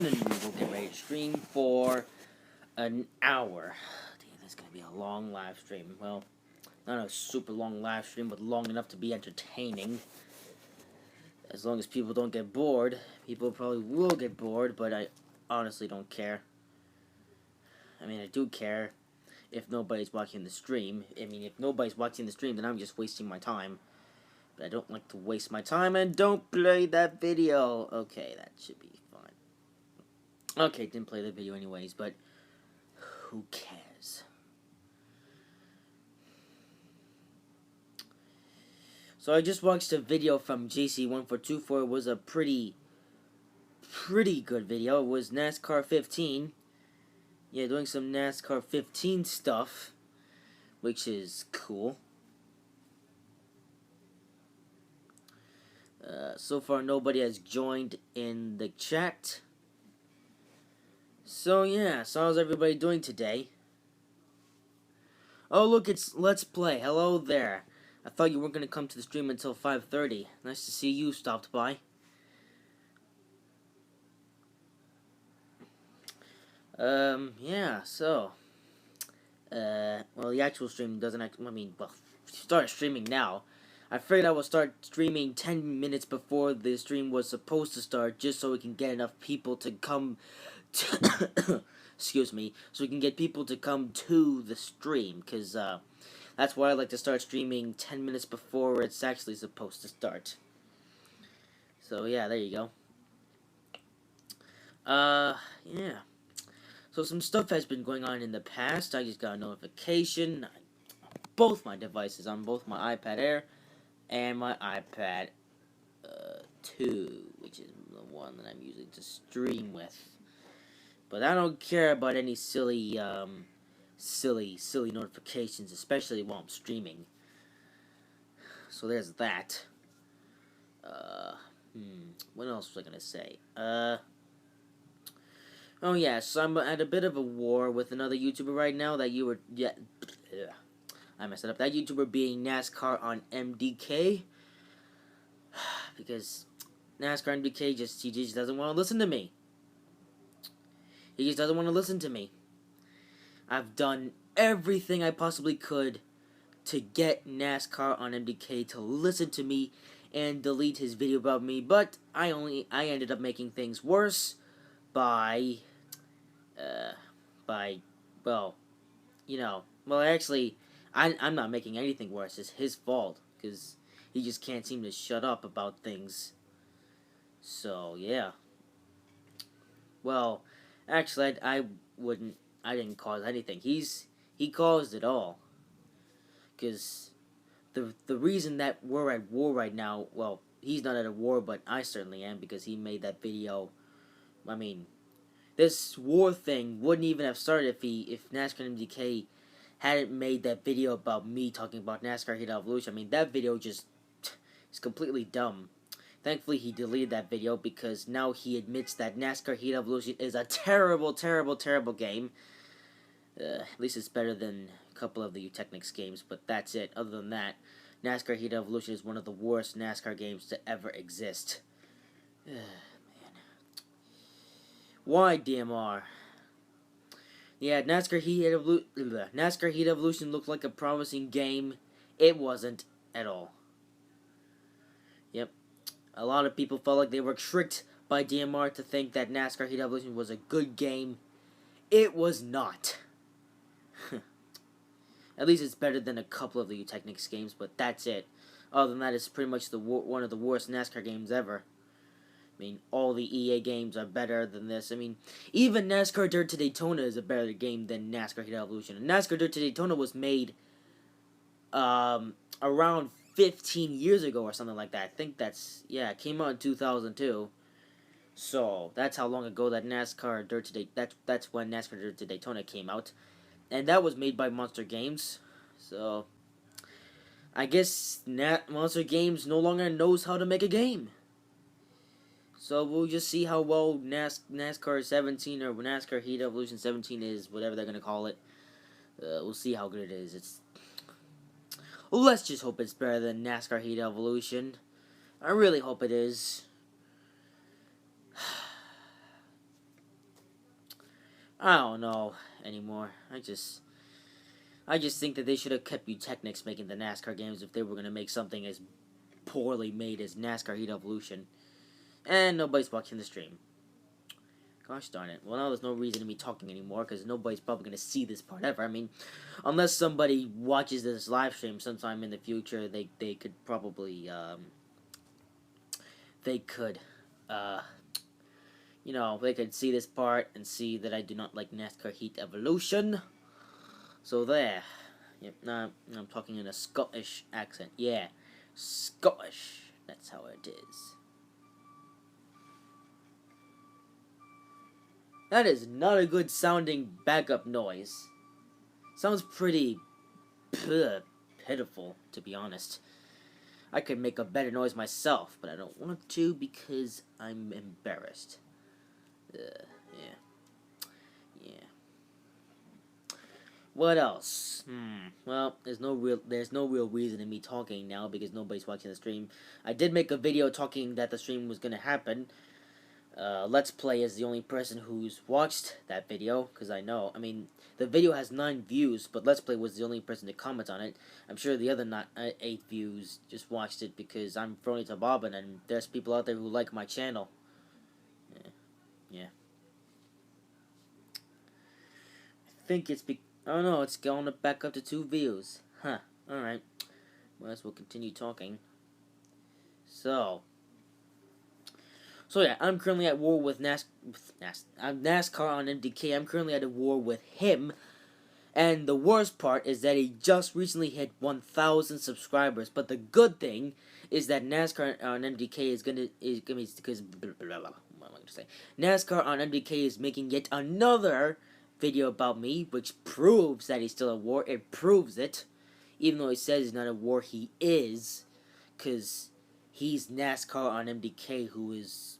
And we'll get ready to stream for an hour. Damn, this is gonna be a long live stream. Well, not a super long live stream, but long enough to be entertaining. As long as people don't get bored. People probably will get bored, but I honestly don't care. I mean, I do care if nobody's watching the stream. I mean, if nobody's watching the stream, then I'm just wasting my time. But I don't like to waste my time, and don't play that video. Okay, that should be fine. Okay, didn't play the video anyways, but who cares? So I just watched a video from JC1424. It was a pretty good video. It was NASCAR 15. Yeah, doing some NASCAR 15 stuff, which is cool. So far, nobody has joined in the chat. So yeah, so how's everybody doing today? Oh look, it's Let's Play. Hello there. I thought you weren't going to come to the stream until 5:30. Nice to see you stopped by. Yeah, so well, the actual stream doesn't start streaming now. I figured I would start streaming 10 minutes before the stream was supposed to start, just so we can get enough people to come to excuse me, so we can get people to come to the stream, because that's why I like to start streaming 10 minutes before it's actually supposed to start. So yeah, there you go. Yeah. So some stuff has been going on in the past. I just got a notification. Both my devices, on both my iPad Air and my iPad 2, which is the one that I'm using to stream with. But I don't care about any silly notifications, especially while I'm streaming. So there's that. What else was I gonna say? Oh yeah, so I'm at a bit of a war with another YouTuber right now. I messed it up. That YouTuber being NASCAR on MDK. Because NASCAR MDK he just doesn't want to listen to me. He just doesn't want to listen to me. I've done everything I possibly could to get NASCAR on MDK to listen to me and delete his video about me, but I ended up making things worse by actually, I'm not making anything worse. It's his fault, because he just can't seem to shut up about things. So, yeah. Well, actually, I didn't cause anything. He caused it all. Because the reason that we're at war right now, well, he's not at a war, but I certainly am, because he made that video. I mean, this war thing wouldn't even have started if NASCAR MDK hadn't made that video about me talking about NASCAR Heat Evolution. I mean, that video just is completely dumb. Thankfully, he deleted that video, because now he admits that NASCAR Heat Evolution is a terrible, terrible, terrible game. At least it's better than a couple of the Technics games, but that's it. Other than that, NASCAR Heat Evolution is one of the worst NASCAR games to ever exist. Why DMR? Yeah, NASCAR Heat Evolution looked like a promising game. It wasn't at all. Yep. A lot of people felt like they were tricked by DMR to think that NASCAR Heat Evolution was a good game. It was not. At least it's better than a couple of the Technics games, but that's it. Other than that, it's pretty much one of the worst NASCAR games ever. I mean, all the EA games are better than this. I mean, even NASCAR Dirt to Daytona is a better game than NASCAR Heat Evolution. And NASCAR Dirt to Daytona was made around 15 years ago or something like that. I think it came out in 2002. So, that's how long ago that NASCAR Dirt to that's when NASCAR Dirt to Daytona came out. And that was made by Monster Games. So, I guess Monster Games no longer knows how to make a game. So we'll just see how well NASCAR 17 or NASCAR Heat Evolution 17 is, whatever they're going to call it. We'll see how good it is. Let's just hope it's better than NASCAR Heat Evolution. I really hope it is. I don't know anymore. I just think that they should have kept Technics making the NASCAR games if they were gonna make something as poorly made as NASCAR Heat Evolution. And nobody's watching the stream. Gosh darn it. Well, now there's no reason to be talking anymore, because nobody's probably going to see this part ever. I mean, unless somebody watches this live stream sometime in the future, they could probably, they could, they could see this part and see that I do not like NASCAR Heat Evolution. So there. Yep, now I'm talking in a Scottish accent. Yeah, Scottish. That's how it is. That is not a good sounding backup noise. Sounds pretty pitiful, to be honest. I could make a better noise myself, but I don't want to because I'm embarrassed. Yeah. What else? Well, there's no real reason in me talking now because nobody's watching the stream. I did make a video talking that the stream was gonna happen. Let's Play is the only person who's watched that video, because I know. I mean, the video has 9 views, but Let's Play was the only person to comment on it. I'm sure the other 8 views just watched it because I'm Frony to Bobbin, and there's people out there who like my channel. Yeah. I think it's oh no, it's going back up to 2 views. Huh. Alright. Well, we'll continue talking. So yeah, I'm currently at war with NASCAR on MDK. I'm currently at a war with him. And the worst part is that he just recently hit 1,000 subscribers. But the good thing is that NASCAR on MDK is gonna because what am I gonna say? NASCAR on MDK is making yet another video about me, which proves that he's still at war. It proves it, even though he says he's not at war. He is, because he's NASCAR on MDK, who is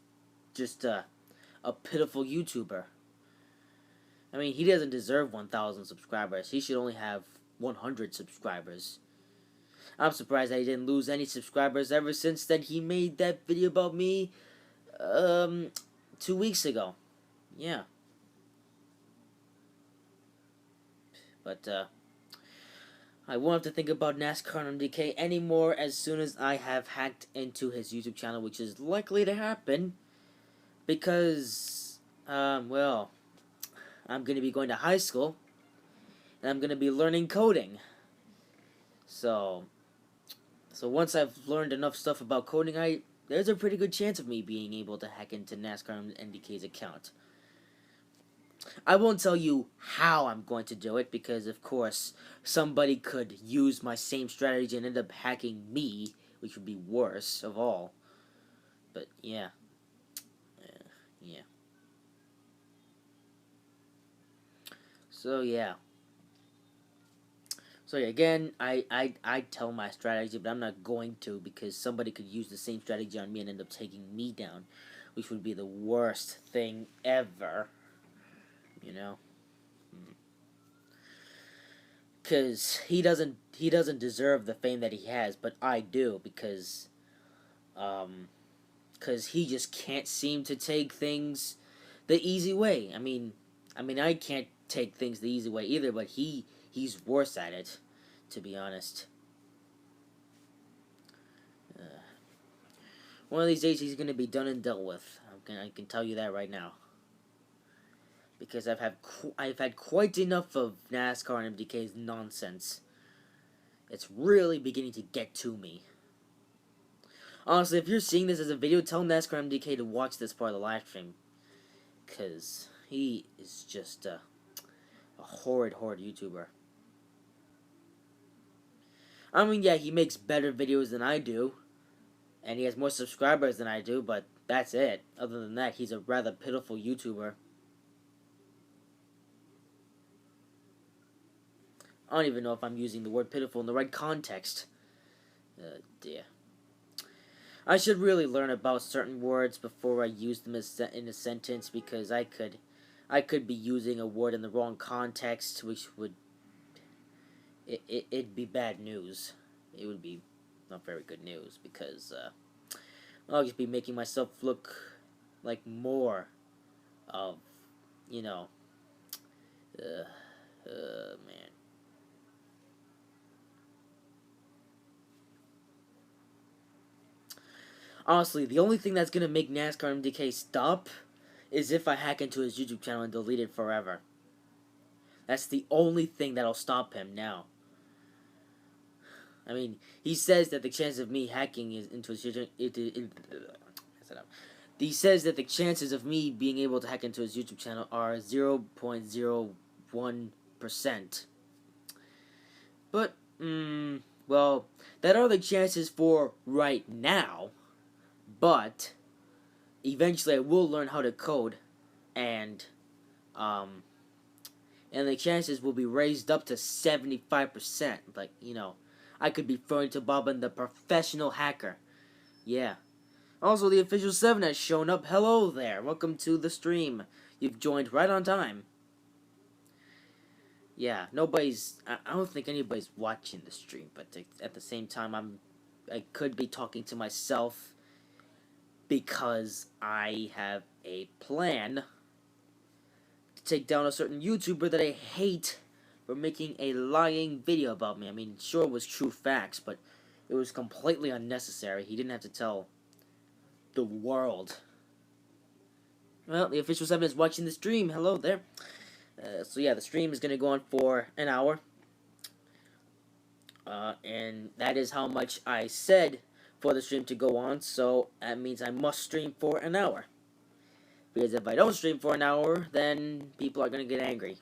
just a pitiful YouTuber. I mean, he doesn't deserve 1,000 subscribers. He should only have 100 subscribers. I'm surprised that he didn't lose any subscribers ever since that he made that video about me 2 weeks ago. Yeah. But I won't have to think about NASCAR on MDK anymore as soon as I have hacked into his YouTube channel, which is likely to happen. Because, well, I'm going to be going to high school, and I'm going to be learning coding. So once I've learned enough stuff about coding, there's a pretty good chance of me being able to hack into NASCAR NDK's account. I won't tell you how I'm going to do it, because, of course, somebody could use my same strategy and end up hacking me, which would be worse of all. But, yeah. So yeah, again, I tell my strategy, but I'm not going to, because somebody could use the same strategy on me and end up taking me down, which would be the worst thing ever, you know? Because he doesn't deserve the fame that he has, but I do, because he just can't seem to take things the easy way. I mean, I can't take things the easy way either, but he's worse at it, to be honest. One of these days he's going to be done and dealt with. I can tell you that right now. Because I've had quite enough of NASCAR and MDK's nonsense. It's really beginning to get to me. Honestly, if you're seeing this as a video, tell NASCAR MDK to watch this part of the live stream. Because he is just a horrid YouTuber. I mean, yeah, he makes better videos than I do, and he has more subscribers than I do, but that's it. Other than that, he's a rather pitiful YouTuber. I don't even know if I'm using the word pitiful in the right context. Dear. I should really learn about certain words before I use them in a sentence, because I could be using a word in the wrong context, which would it'd be bad news. It would be not very good news, because I'll just be making myself look like more of, Man. Honestly, the only thing that's gonna make NASCAR MDK stop is if I hack into his YouTube channel and delete it forever. That's the only thing that'll stop him now. I mean, he says that the chance of me hacking is into his YouTube. He says that the chances of me being able to hack into his YouTube channel are 0.01%. But, well, that are the chances for right now. But eventually, I will learn how to code, and the chances will be raised up to 75%. Like, I could be referring to Bob and the professional hacker. Yeah. Also, the official 7 has shown up. Hello there. Welcome to the stream. You've joined right on time. Yeah, I don't think anybody's watching the stream, but at the same time, I could be talking to myself because I have a plan to take down a certain YouTuber that I hate for making a lying video about me. I mean, sure, it was true facts, but it was completely unnecessary. He didn't have to tell the world. Well, the official 7 is watching the stream. Hello there. So yeah, the stream is going to go on for an hour. And that is how much I said for the stream to go on, so that means I must stream for an hour. Because if I don't stream for an hour, then people are going to get angry.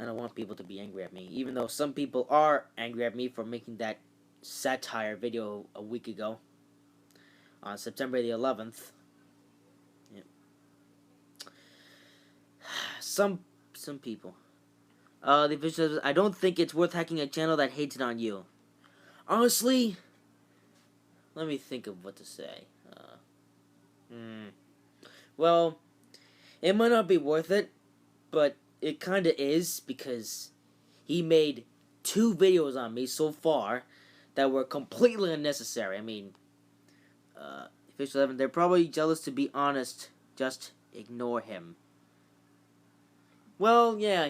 I don't want people to be angry at me, even though some people are angry at me for making that satire video a week ago, on September the 11th. Yeah. Some people. The official says, I don't think it's worth hacking a channel that hated on you. Honestly, let me think of what to say. Well, it might not be worth it, but it kinda is, because he made 2 videos on me so far that were completely unnecessary. I mean, official 11, they're probably jealous, to be honest. Just ignore him. Well, yeah,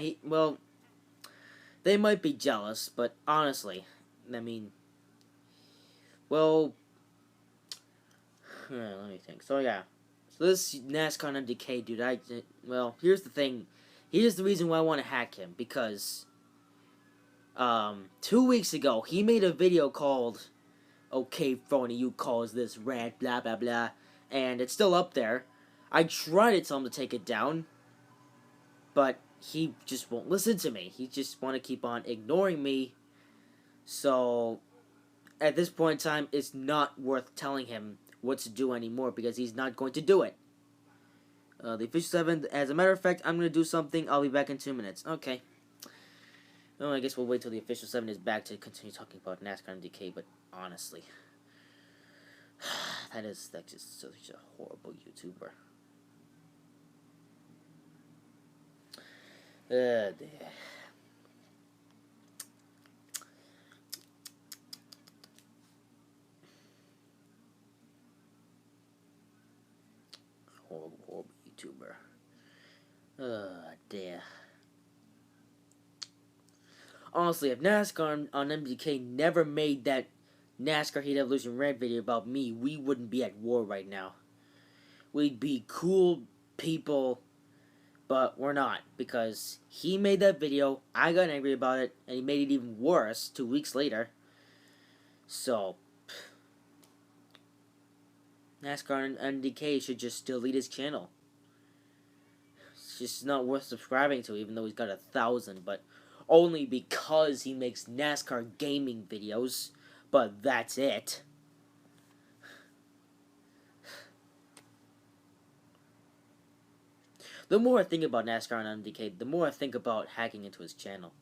they might be jealous, but honestly, I mean, well, let me think. So yeah, so this NASCAR MDK dude, well, here's the thing. Here's the reason why I want to hack him, because 2 weeks ago he made a video called "Okay, phony, you calls this rant, blah blah blah," and it's still up there. I tried to tell him to take it down, but he just won't listen to me. He just want to keep on ignoring me. So at this point in time, it's not worth telling him what to do anymore, because he's not going to do it. The official 7, as a matter of fact, I'm going to do something. I'll be back in 2 minutes. Okay. Well, I guess we'll wait till the official 7 is back to continue talking about NASCAR and DK, but honestly, that's just such a horrible YouTuber. Dear. Horrible YouTuber. Dear. Honestly, if NASCAR on MDK never made that NASCAR Heat Evolution rant video about me, we wouldn't be at war right now. We'd be cool people, but we're not, because he made that video, I got angry about it, and he made it even worse 2 weeks later. So, NASCAR and MDK should just delete his channel. It's just not worth subscribing to, even though he's got 1,000, but only because he makes NASCAR gaming videos, but that's it. The more I think about NASCAR and MDK, the more I think about hacking into his channel.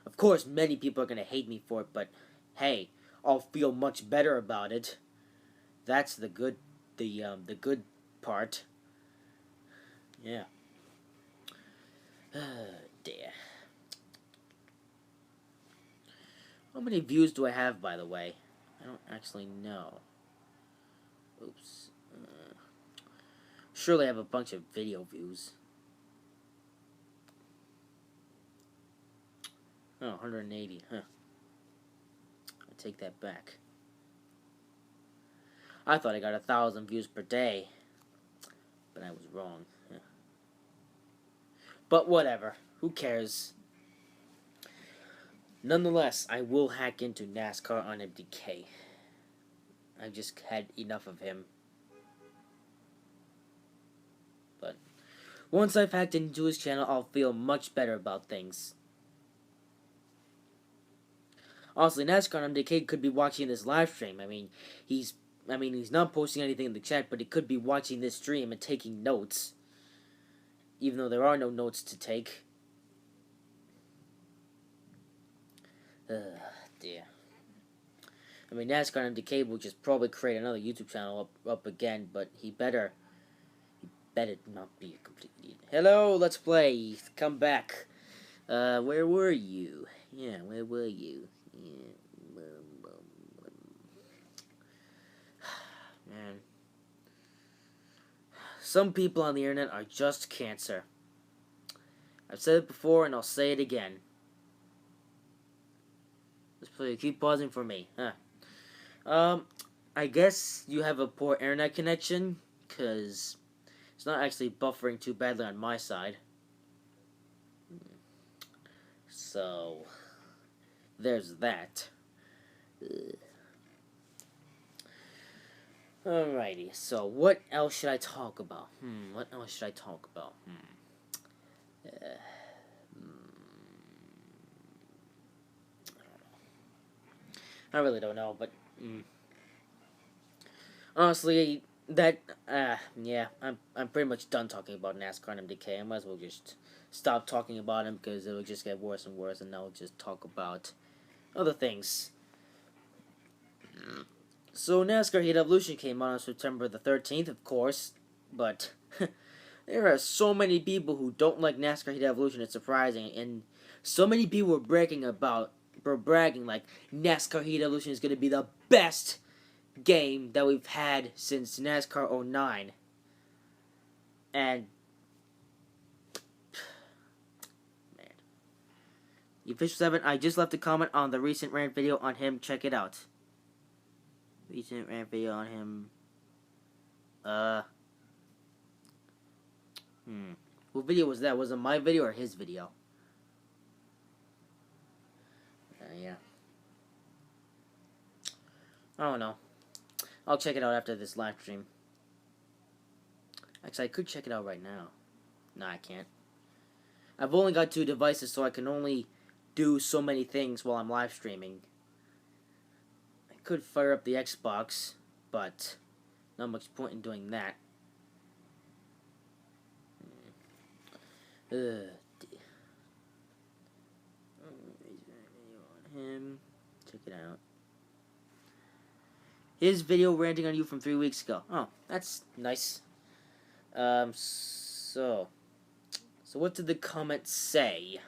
Of course, many people are going to hate me for it, but hey, I'll feel much better about it. That's the good part. Yeah. Dear. How many views do I have, by the way? I don't actually know. Oops. Surely I have a bunch of video views. Oh, 180, huh. I take that back. I thought I got 1,000 views per day. But I was wrong. Yeah. But whatever. Who cares? Nonetheless, I will hack into NASCAR on MDK. I've just had enough of him. But once I've hacked into his channel, I'll feel much better about things. Honestly, NASCAR on MDK could be watching this live stream. He's not posting anything in the chat, but he could be watching this stream and taking notes. Even though there are no notes to take. Dear. NASCAR on MDK will just probably create another YouTube channel up again, but he better not be a complete idiot. Hello, Let's Play. Come back. Where were you? Yeah, where were you? Yeah. Man. Some people on the internet are just cancer. I've said it before and I'll say it again. Let's play. Keep pausing for me. Huh. I guess you have a poor internet connection, because it's not actually buffering too badly on my side. So, there's that. Alrighty, so what else should I talk about? What else should I talk about? I really don't know, but honestly, yeah, I'm pretty much done talking about NASCAR and MDK. I might as well just stop talking about him, because it'll just get worse and worse, and I'll just talk about other things. So NASCAR Heat Evolution came out on September the 13th, of course, but there are so many people who don't like NASCAR Heat Evolution. It's surprising, and so many people were bragging like NASCAR Heat Evolution is going to be the best game that we've had since NASCAR 09. And man, the official 7. I just left a comment on the recent rant video on him. Check it out. Recent rant video on him. What video was that? Was it my video or his video? Yeah. I don't know. I'll check it out after this live stream. Actually, I could check it out right now. No, I can't. I've only got 2 devices, so I can only do so many things while I'm live streaming. I could fire up the Xbox, but not much point in doing that. Him. Check it out. His video ranting on you from 3 weeks ago. Oh, that's nice. So what did the comments say?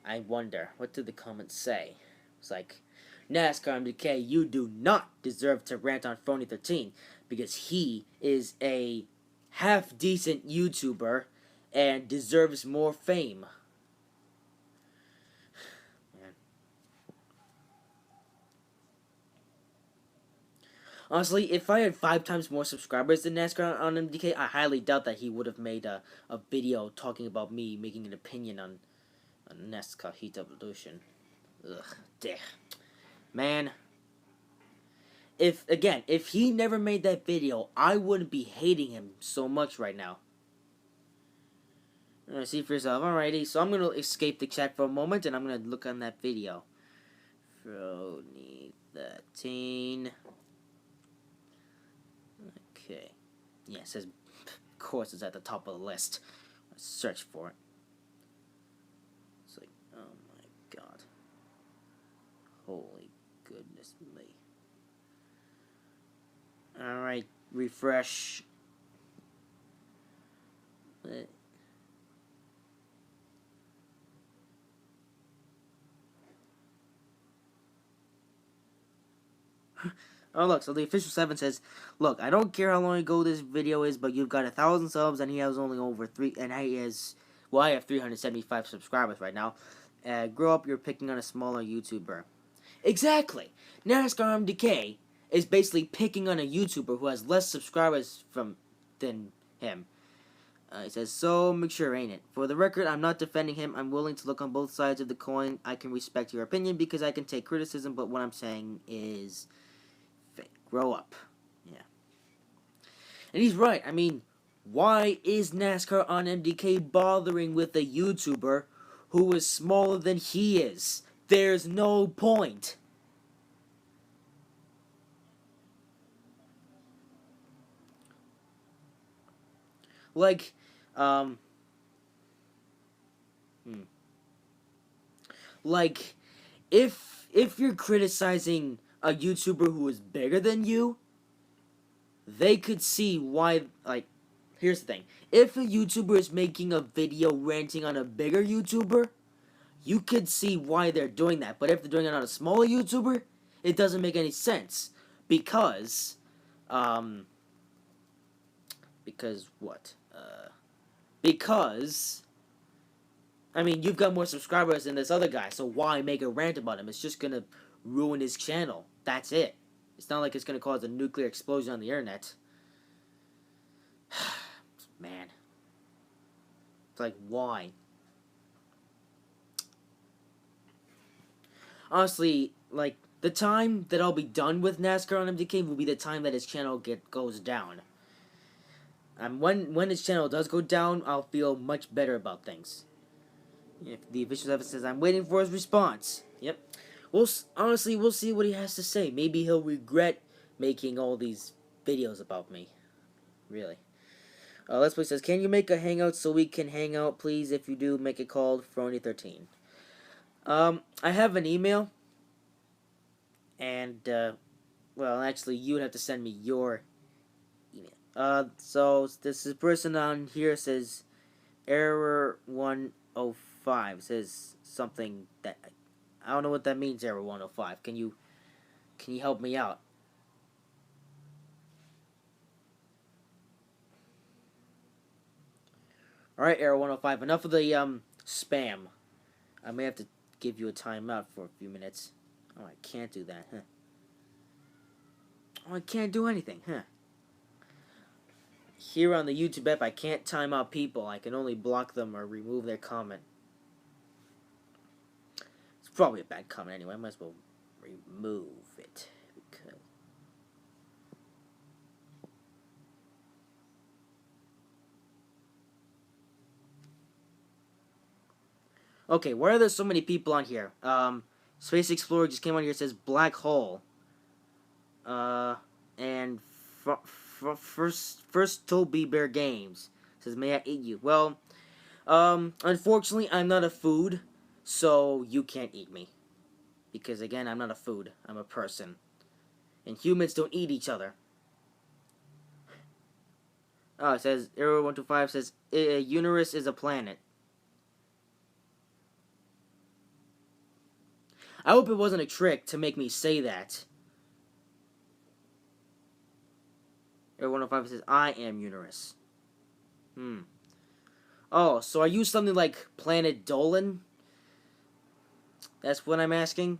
I wonder. What did the comments say? It's like, NASCAR MDK, you do not deserve to rant on Phony13, because he is a half-decent YouTuber and deserves more fame. Man. Honestly, if I had 5 times more subscribers than NASCAR on MDK, I highly doubt that he would have made a video talking about me making an opinion on NASCAR Heat Evolution. Ugh, damn. Man. If he never made that video, I wouldn't be hating him so much right now. See for yourself. Alrighty, so I'm going to escape the chat for a moment, and I'm going to look on that video. Phony13. Okay. Yeah, it says, of course it's at the top of the list. Let's search for it. It's like, oh my god. Holy goodness me. Alright, refresh. Oh, look, so the official 7 says, look, I don't care how long ago this video is, but you've got 1,000 subs, and he has only over 3, and he has, well, I have 375 subscribers right now. Grow up, you're picking on a smaller YouTuber. Exactly! NASCAR MDK is basically picking on a YouTuber who has less subscribers than him. He says, so mature, ain't it? For the record, I'm not defending him. I'm willing to look on both sides of the coin. I can respect your opinion because I can take criticism, but what I'm saying is... grow up. Yeah. And he's right. I mean, why is NASCAR on MDK bothering with a YouTuber who is smaller than he is? There's no point. Like, like, if you're criticizing a YouTuber who is bigger than you, they could see why, like, here's the thing. If a YouTuber is making a video ranting on a bigger YouTuber, you could see why they're doing that. But if they're doing it on a smaller YouTuber, it doesn't make any sense. Because what? Because, I mean, you've got more subscribers than this other guy, so why make a rant about him? It's just gonna ruin his channel. That's it. It's not like it's gonna cause a nuclear explosion on the internet. Man. It's like, why? Honestly, like, the time that I'll be done with NASCAR on MDK will be the time that his channel goes down. And when his channel does go down, I'll feel much better about things. If the official evidence says, I'm waiting for his response. Yep. Honestly, we'll see what he has to say. Maybe he'll regret making all these videos about me. Really. Let's Play says, can you make a hangout so we can hang out, please? If you do, make it called Frony13. I have an email. And, well, actually, you would have to send me your email. So, this person on here says, Error 105. Says something that, I don't know what that means, Error 105. Can you help me out? Alright, Error 105. Enough of the, spam. I may have to give you a timeout for a few minutes. Oh, I can't do that, huh? Oh, I can't do anything, huh? Here on the YouTube app, I can't time out people. I can only block them or remove their comment. It's probably a bad comment anyway. I might as well remove it. Because... okay, why are there so many people on here? Space Explorer just came on here, says Black Hole. And first Toby Bear Games says, may I eat you? Well, unfortunately, I'm not a food, so you can't eat me. Because, again, I'm not a food. I'm a person. And humans don't eat each other. Oh, it says, Arrow125 says, Uranus is a planet. I hope it wasn't a trick to make me say that. Arrow105 says, I am Uranus. Oh, so are you something like Planet Dolan? That's what I'm asking.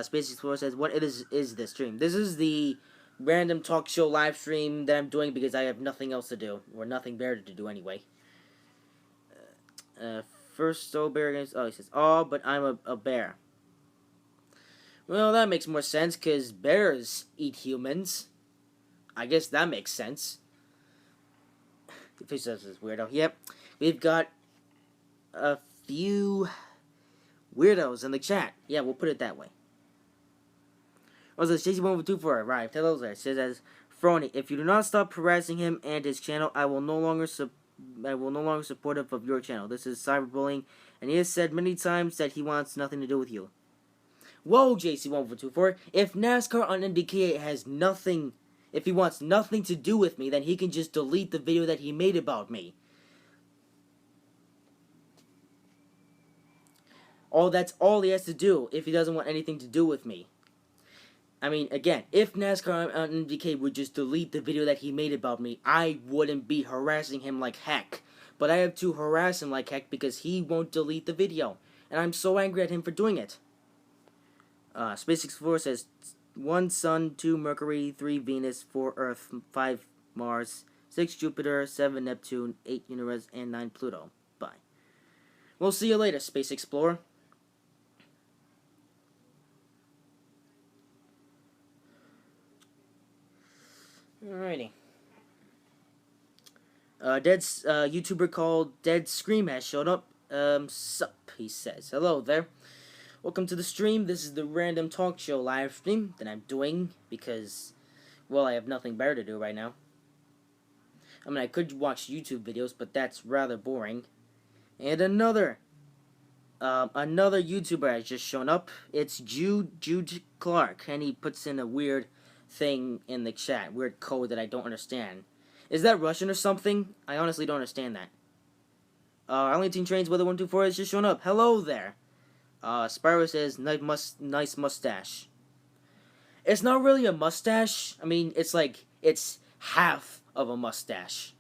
Space Explorer says, what is this stream? This is the random talk show live stream that I'm doing because I have nothing else to do. Or nothing better to do anyway. First, bear games. Oh, he says, oh, but I'm a bear. Well, that makes more sense, because bears eat humans. I guess that makes sense. The fish says this weirdo. Yep. We've got a few weirdos in the chat. Yeah, we'll put it that way. Also, JC124 arrived. Hello there. It says as Frony, if you do not stop harassing him and his channel, I will no longer supportive of your channel. This is cyberbullying, and he has said many times that he wants nothing to do with you. Whoa, JC124. If NASCAR on MDK has nothing, if he wants nothing to do with me, then he can just delete the video that he made about me. That's all he has to do if he doesn't want anything to do with me. I mean, again, if NASCAR on MDK would just delete the video that he made about me, I wouldn't be harassing him like heck. But I have to harass him like heck because he won't delete the video. And I'm so angry at him for doing it. Space Explorer says 1 Sun, 2 Mercury, 3 Venus, 4 Earth, 5 Mars, 6 Jupiter, 7 Neptune, 8 Uranus, and 9 Pluto. Bye. We'll see you later, Space Explorer. Alrighty. YouTuber called Dead Scream has showed up. Sup, he says. Hello there. Welcome to the stream. This is the random talk show live stream that I'm doing because, well, I have nothing better to do right now. I mean, I could watch YouTube videos, but that's rather boring. And another YouTuber has just shown up. It's Jude Clark, and he puts in a weird thing in the chat, weird code that I don't understand. Is that Russian or something? I honestly don't understand that. Arlington Trains Weather 124 has just shown up. Hello there. Spyro says, nice mustache. It's not really a mustache. I mean, it's like, it's half of a mustache.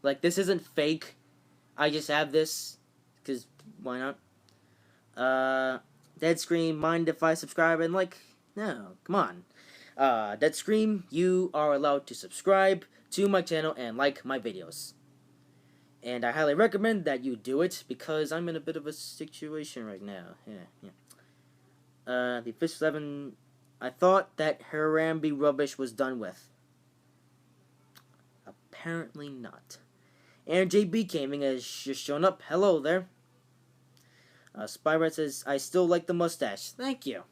Like, this isn't fake. I just have this, because why not? Dead Scream, mind if I subscribe? And like, no, come on. Dead Scream, you are allowed to subscribe to my channel and like my videos. And I highly recommend that you do it, because I'm in a bit of a situation right now. Yeah. The Fish 7, I thought that Harambe rubbish was done with. Apparently not. And JB Gaming has just shown up. Hello there. Spyrat says, I still like the mustache. Thank you.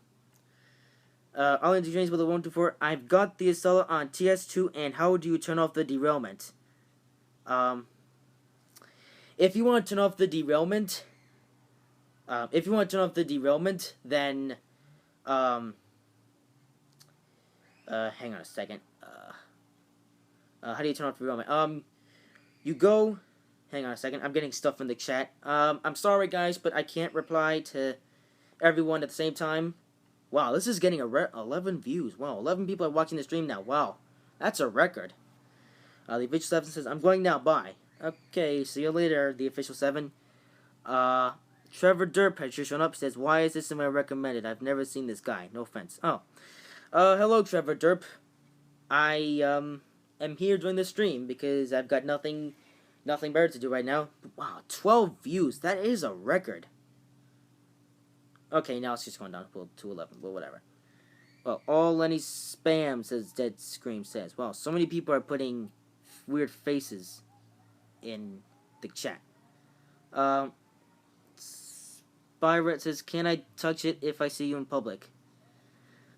Arlington Trains with a 124. I've got the Acela on TS2, and how do you turn off the derailment? If you want to turn off the derailment, then, hang on a second. How do you turn off the derailment? You go, hang on a second, I'm getting stuff in the chat. I'm sorry guys, but I can't reply to everyone at the same time. Wow, this is getting 11 views. Wow, 11 people are watching the stream now. Wow, that's a record. The official 7 says, I'm going now, bye. Okay, see you later, the official 7. Trevor Derp has just shown up, says, why is this in my recommended? I've never seen this guy, no offense. Oh, hello Trevor Derp. I, am here during the stream because I've got nothing better to do right now. Wow, 12 views, that is a record. Okay, now it's just going down to 11, but whatever. Well, all Lenny spam, says Dead Scream says. Wow, so many people are putting weird faces in the chat. Spyret says, can I touch it if I see you in public?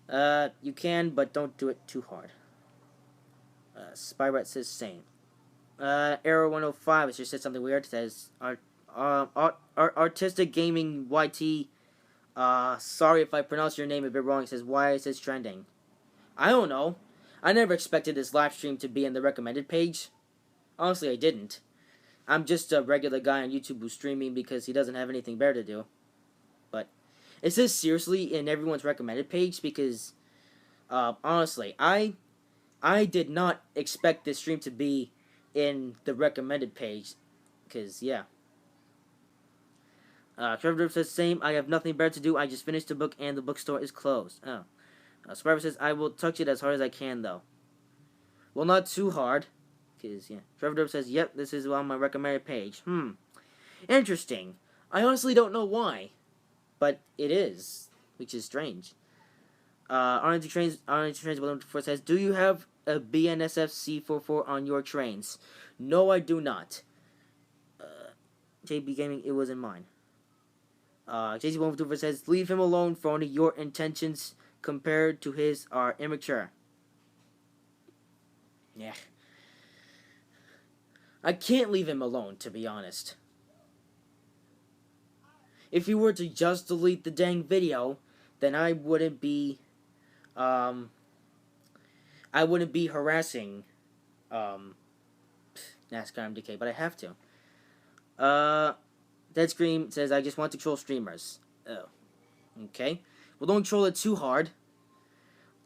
You can, but don't do it too hard. Spyret says same. Arrow 105 has just said something weird. It says, Artistic Gaming YT, sorry if I pronounce your name a bit wrong. It says, why is this trending? I don't know. I never expected this live stream to be in the recommended page. Honestly, I didn't. I'm just a regular guy on YouTube who's streaming because he doesn't have anything better to do. But it says seriously in everyone's recommended page because, honestly, I did not expect this stream to be in the recommended page. Because, yeah. Trevor says, same, I have nothing better to do. I just finished the book and the bookstore is closed. Oh. Survivor says, I will touch it as hard as I can, though. Well, not too hard. Because, yeah. Trevor says, yep, this is on my recommended page. Interesting. I honestly don't know why. But it is. Which is strange. Arlington Trains 124 says, do you have a BNSF C44 on your trains? No, I do not. JB Gaming, it was in mine. JC124 says, leave him alone, Phony. Your intentions compared to his are immature. Yeah. I can't leave him alone, to be honest. If he were to just delete the dang video, then I wouldn't be harassing, NASCAR MDK, but I have to. Dead Scream says, I just want to troll streamers. Oh. Okay. Well, don't troll it too hard.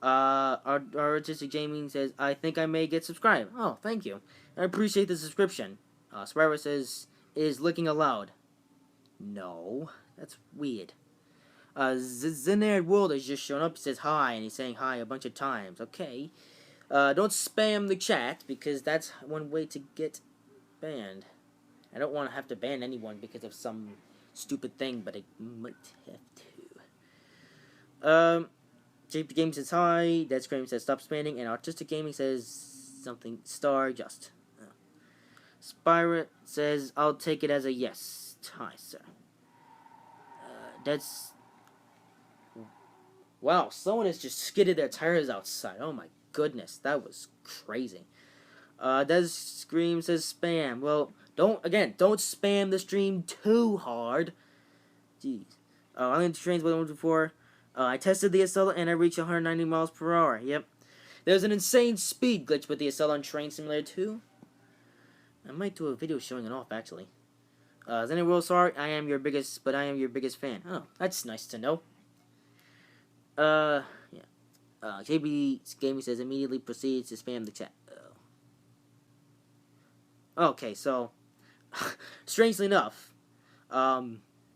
Our Artistic Gaming says, I think I may get subscribed. Oh, thank you. I appreciate the subscription. Spyro says, is licking allowed? No, that's weird. Zenard World has just shown up. He says hi, and he's saying hi a bunch of times. Okay. Don't spam the chat, because that's one way to get banned. I don't want to have to ban anyone because of some stupid thing, but I might have to. JP Gaming says hi, Dead Scream says stop spamming, and Artistic Gaming says something, star just. Spyro says, I'll take it as a yes. Hi, sir. That's... Wow, someone has just skidded their tires outside. Oh my goodness, that was crazy. Dead Scream says spam. Well, don't spam the stream too hard. Jeez. I only trains what I wanted before. I tested the Acela and I reached 190 miles per hour. Yep. There's an insane speed glitch with the Acela on Train Simulator 2. I might do a video showing it off, actually. Zenny World, sorry, I am your biggest fan. Oh, that's nice to know. Yeah. JB Gaming says immediately proceeds to spam the chat. Okay, so, strangely enough,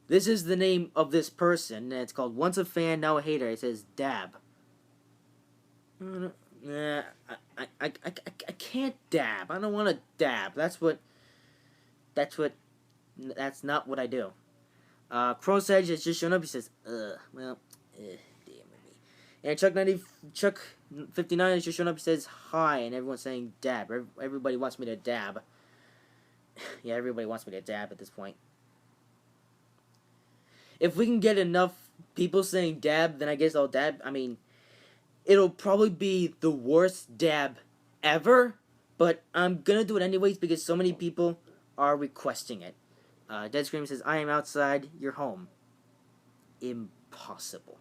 this is the name of this person, and it's called Once a Fan, Now a Hater. It says Dab. Nah, I can't dab. I don't want to dab. That's not what I do. Crow's Edge has just shown up. He says, damn me. And Chuck 59 has just shown up. He says, hi, and everyone's saying dab. Everybody wants me to dab. Yeah, everybody wants me to dab at this point. If we can get enough people saying dab, then I guess I'll dab. I mean, it'll probably be the worst dab ever, but I'm gonna do it anyways because so many people are requesting it. Dead Scream says, I am outside your home. Impossible.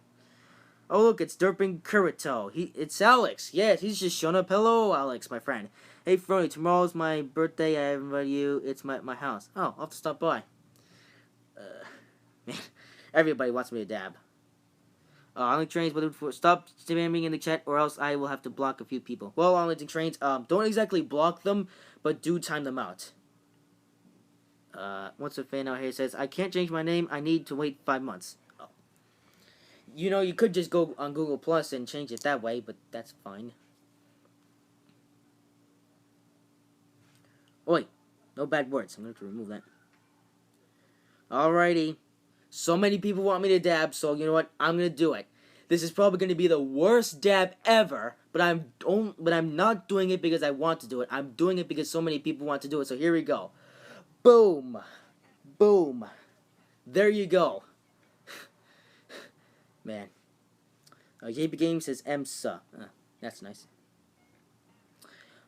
Oh, look, it's Derping Kurito. It's Alex. Yes, he's just shown up. Hello, Alex, my friend. Hey, Frony, tomorrow's my birthday. I invited you. It's my house. Oh, I'll have to stop by. Man, everybody wants me to dab. Only Trains, but stop spamming in the chat, or else I will have to block a few people. Well, Only Trains, don't exactly block them, but do time them out. Once a fan out here says, I can't change my name. I need to wait 5 months. Oh. You know, you could just go on Google Plus and change it that way, but that's fine. Oi, no bad words. I'm going to have to remove that. Alrighty. So many people want me to dab, so you know what? I'm going to do it. This is probably going to be the worst dab ever, but I'm not doing it because I want to do it. I'm doing it because so many people want to do it, so here we go. Boom. Boom. There you go. Man. JP Game says EMSA. That's nice.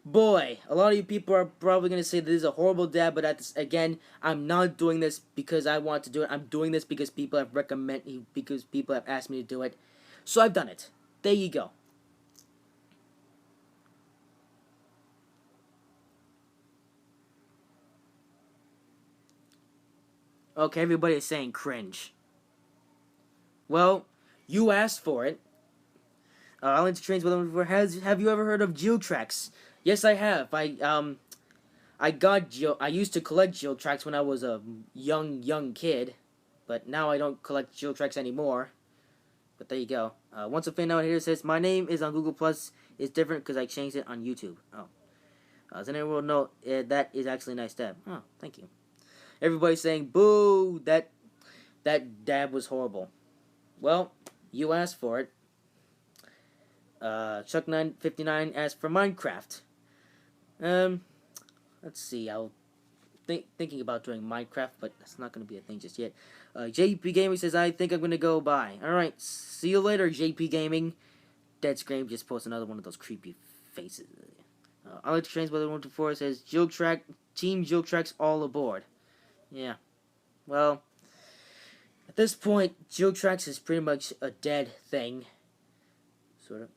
Boy, a lot of you people are probably going to say this is a horrible dab, but again, I'm not doing this because I want to do it. I'm doing this because people have because people have asked me to do it. So I've done it. There you go. Okay, everybody is saying cringe. Well, you asked for it. I went to trains with them before. Have you ever heard of Geotracks? Yes, I have. I used to collect Geotracks when I was a young kid, but now I don't collect Geotracks anymore. But there you go. Once a fan out here says, my name is on Google Plus. It's different because I changed it on YouTube. Oh. Does anyone know that is actually a nice dab? Oh, thank you. Everybody's saying, boo, that dab was horrible. Well, you asked for it. Chuck959 asked for Minecraft. Let's see. I'll thinking about doing Minecraft, but that's not going to be a thing just yet. JP Gaming says, I think I'm going to go bye. Alright, see you later, JP Gaming. Dead Scream just posts another one of those creepy faces. I like to trains by the 124 says, Team Geotracks all aboard. Yeah. Well, at this point, Geotracks is pretty much a dead thing. Sort of.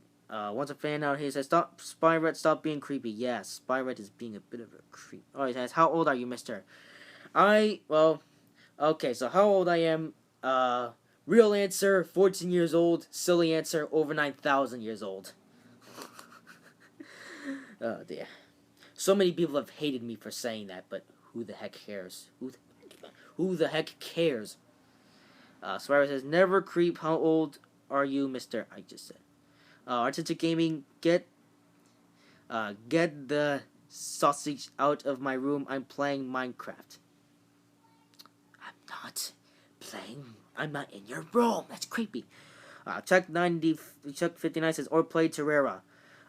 Once a fan out here says, stop, Spyret, stop being creepy. Yeah, Spyret is being a bit of a creep. Oh, he says, how old are you, mister? Okay, so how old I am, Real answer, 14 years old. Silly answer, over 9,000 years old. Oh dear. So many people have hated me for saying that, but who the heck cares? Who the heck cares? Survivor says, never creep. How old are you, Mister? I just said. Artistic Gaming, get the sausage out of my room. I'm playing Minecraft. I'm not playing. I'm not in your room. That's creepy. Chuck 59 says, or play Terraria.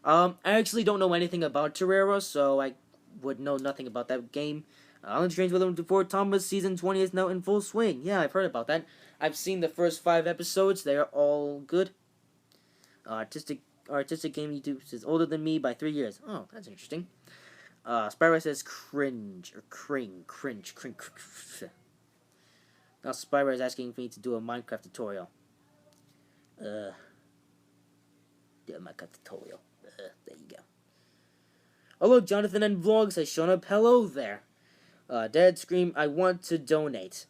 I actually don't know anything about Terraria, so I would know nothing about that game. Island Strange Weather before Thomas season 20 is now in full swing. Yeah, I've heard about that. I've seen the first 5 episodes. They are all good. Artistic Game YouTube says older than me by 3 years. Oh, that's interesting. Spyro says cringe or cringe. Now Spyro is asking me to do a Minecraft tutorial. Do a Minecraft tutorial. There you go. Hello, Jonathan and Vlogs has shown up. Hello there. Dad Scream, I want to donate.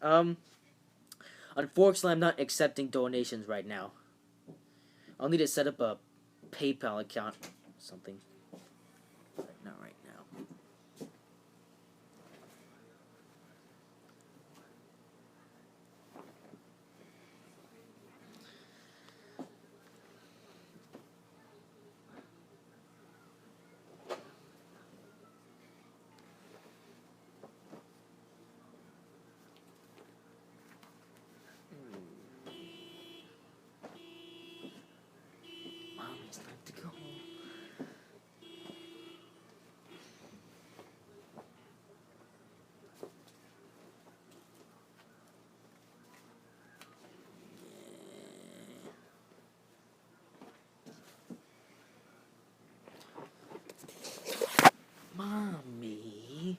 Unfortunately, I'm not accepting donations right now. I'll need to set up a PayPal account or something. Not right now. Mom, it's time to go home. Mommy.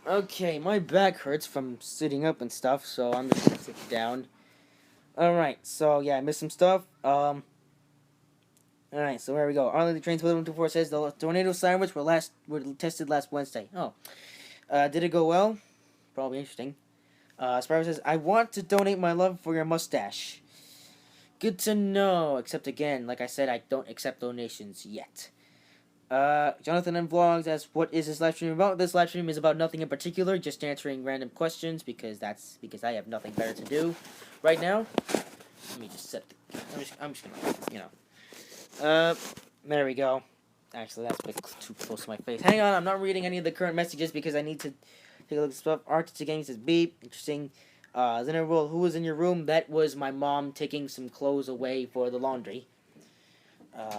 Okay, my back hurts from sitting up and stuff, so I'm just gonna sit down. Alright, so yeah, I missed some stuff. Alright, so there we go. Arlington the Trains 124 says the tornado sirens were tested last Wednesday. Oh. Did it go well? Probably interesting. Sparrow says, I want to donate my love for your mustache. Good to know. Except again, like I said, I don't accept donations yet. Jonathan and Vlogs asks, what is this live stream about? This live stream is about nothing in particular, just answering random questions because I have nothing better to do right now. Let me just set the, I'm just gonna, there we go. Actually, that's a bit too close to my face. Hang on, I'm not reading any of the current messages because I need to take a look at stuff. Artistic Gaming says, beep, interesting. Zenner, who was in your room? That was my mom taking some clothes away for the laundry. Mommy.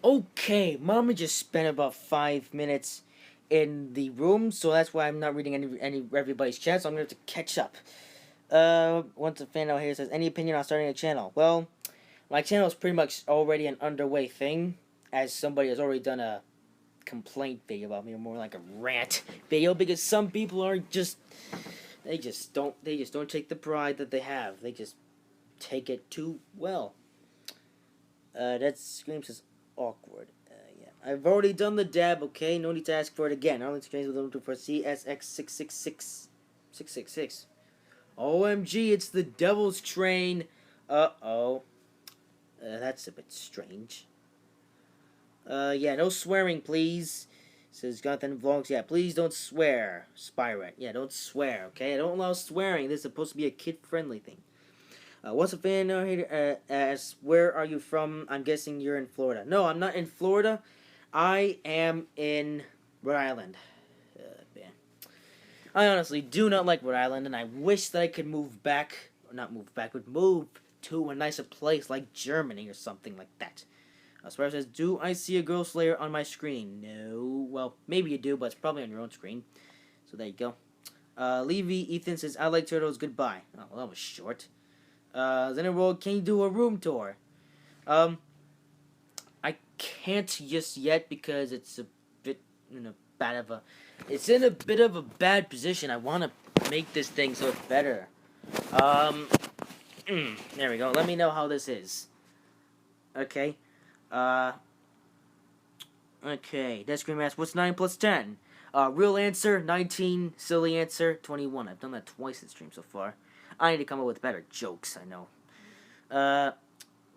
Okay, Mama just spent about 5 minutes in the room, so that's why I'm not reading any everybody's chat. So I'm gonna have to catch up. Once a fan out here says, any opinion on starting a channel? Well, my channel is pretty much already an underway thing, as somebody has already done a complaint video about me, or more like a rant video, because some people are just they just don't take the pride that they have. They just take it too well. That scream says awkward. Yeah. I've already done the dab, okay? No need to ask for it again. I'll exchange with them for CSX666. OMG, it's the Devil's Train. Uh-oh. That's a bit strange. Yeah, no swearing, please. Says Jonathan Vlogs. Yeah, please don't swear. Spyrat. Yeah, don't swear, okay? I don't allow swearing. This is supposed to be a kid-friendly thing. What's a fan here? Asks, where are you from? I'm guessing you're in Florida. No, I'm not in Florida. I am in Rhode Island. Man. I honestly do not like Rhode Island, and I wish that I could move back. Or not move back, but move to a nicer place like Germany or something like that. Sparrow says, do I see a Girl Slayer on my screen? No. Well, maybe you do, but it's probably on your own screen. So there you go. Levy Ethan says, I like turtles, goodbye. Oh, well, that was short. Zenerworld, can you do a room tour? I can't just yet because it's a bit in a bad of a... It's in a bit of a bad position. I want to make this thing so it's better. There we go. Let me know how this is. Okay. Okay. Death Scream asks, what's 9 plus 10? Real answer, 19. Silly answer, 21. I've done that twice in stream so far. I need to come up with better jokes, I know.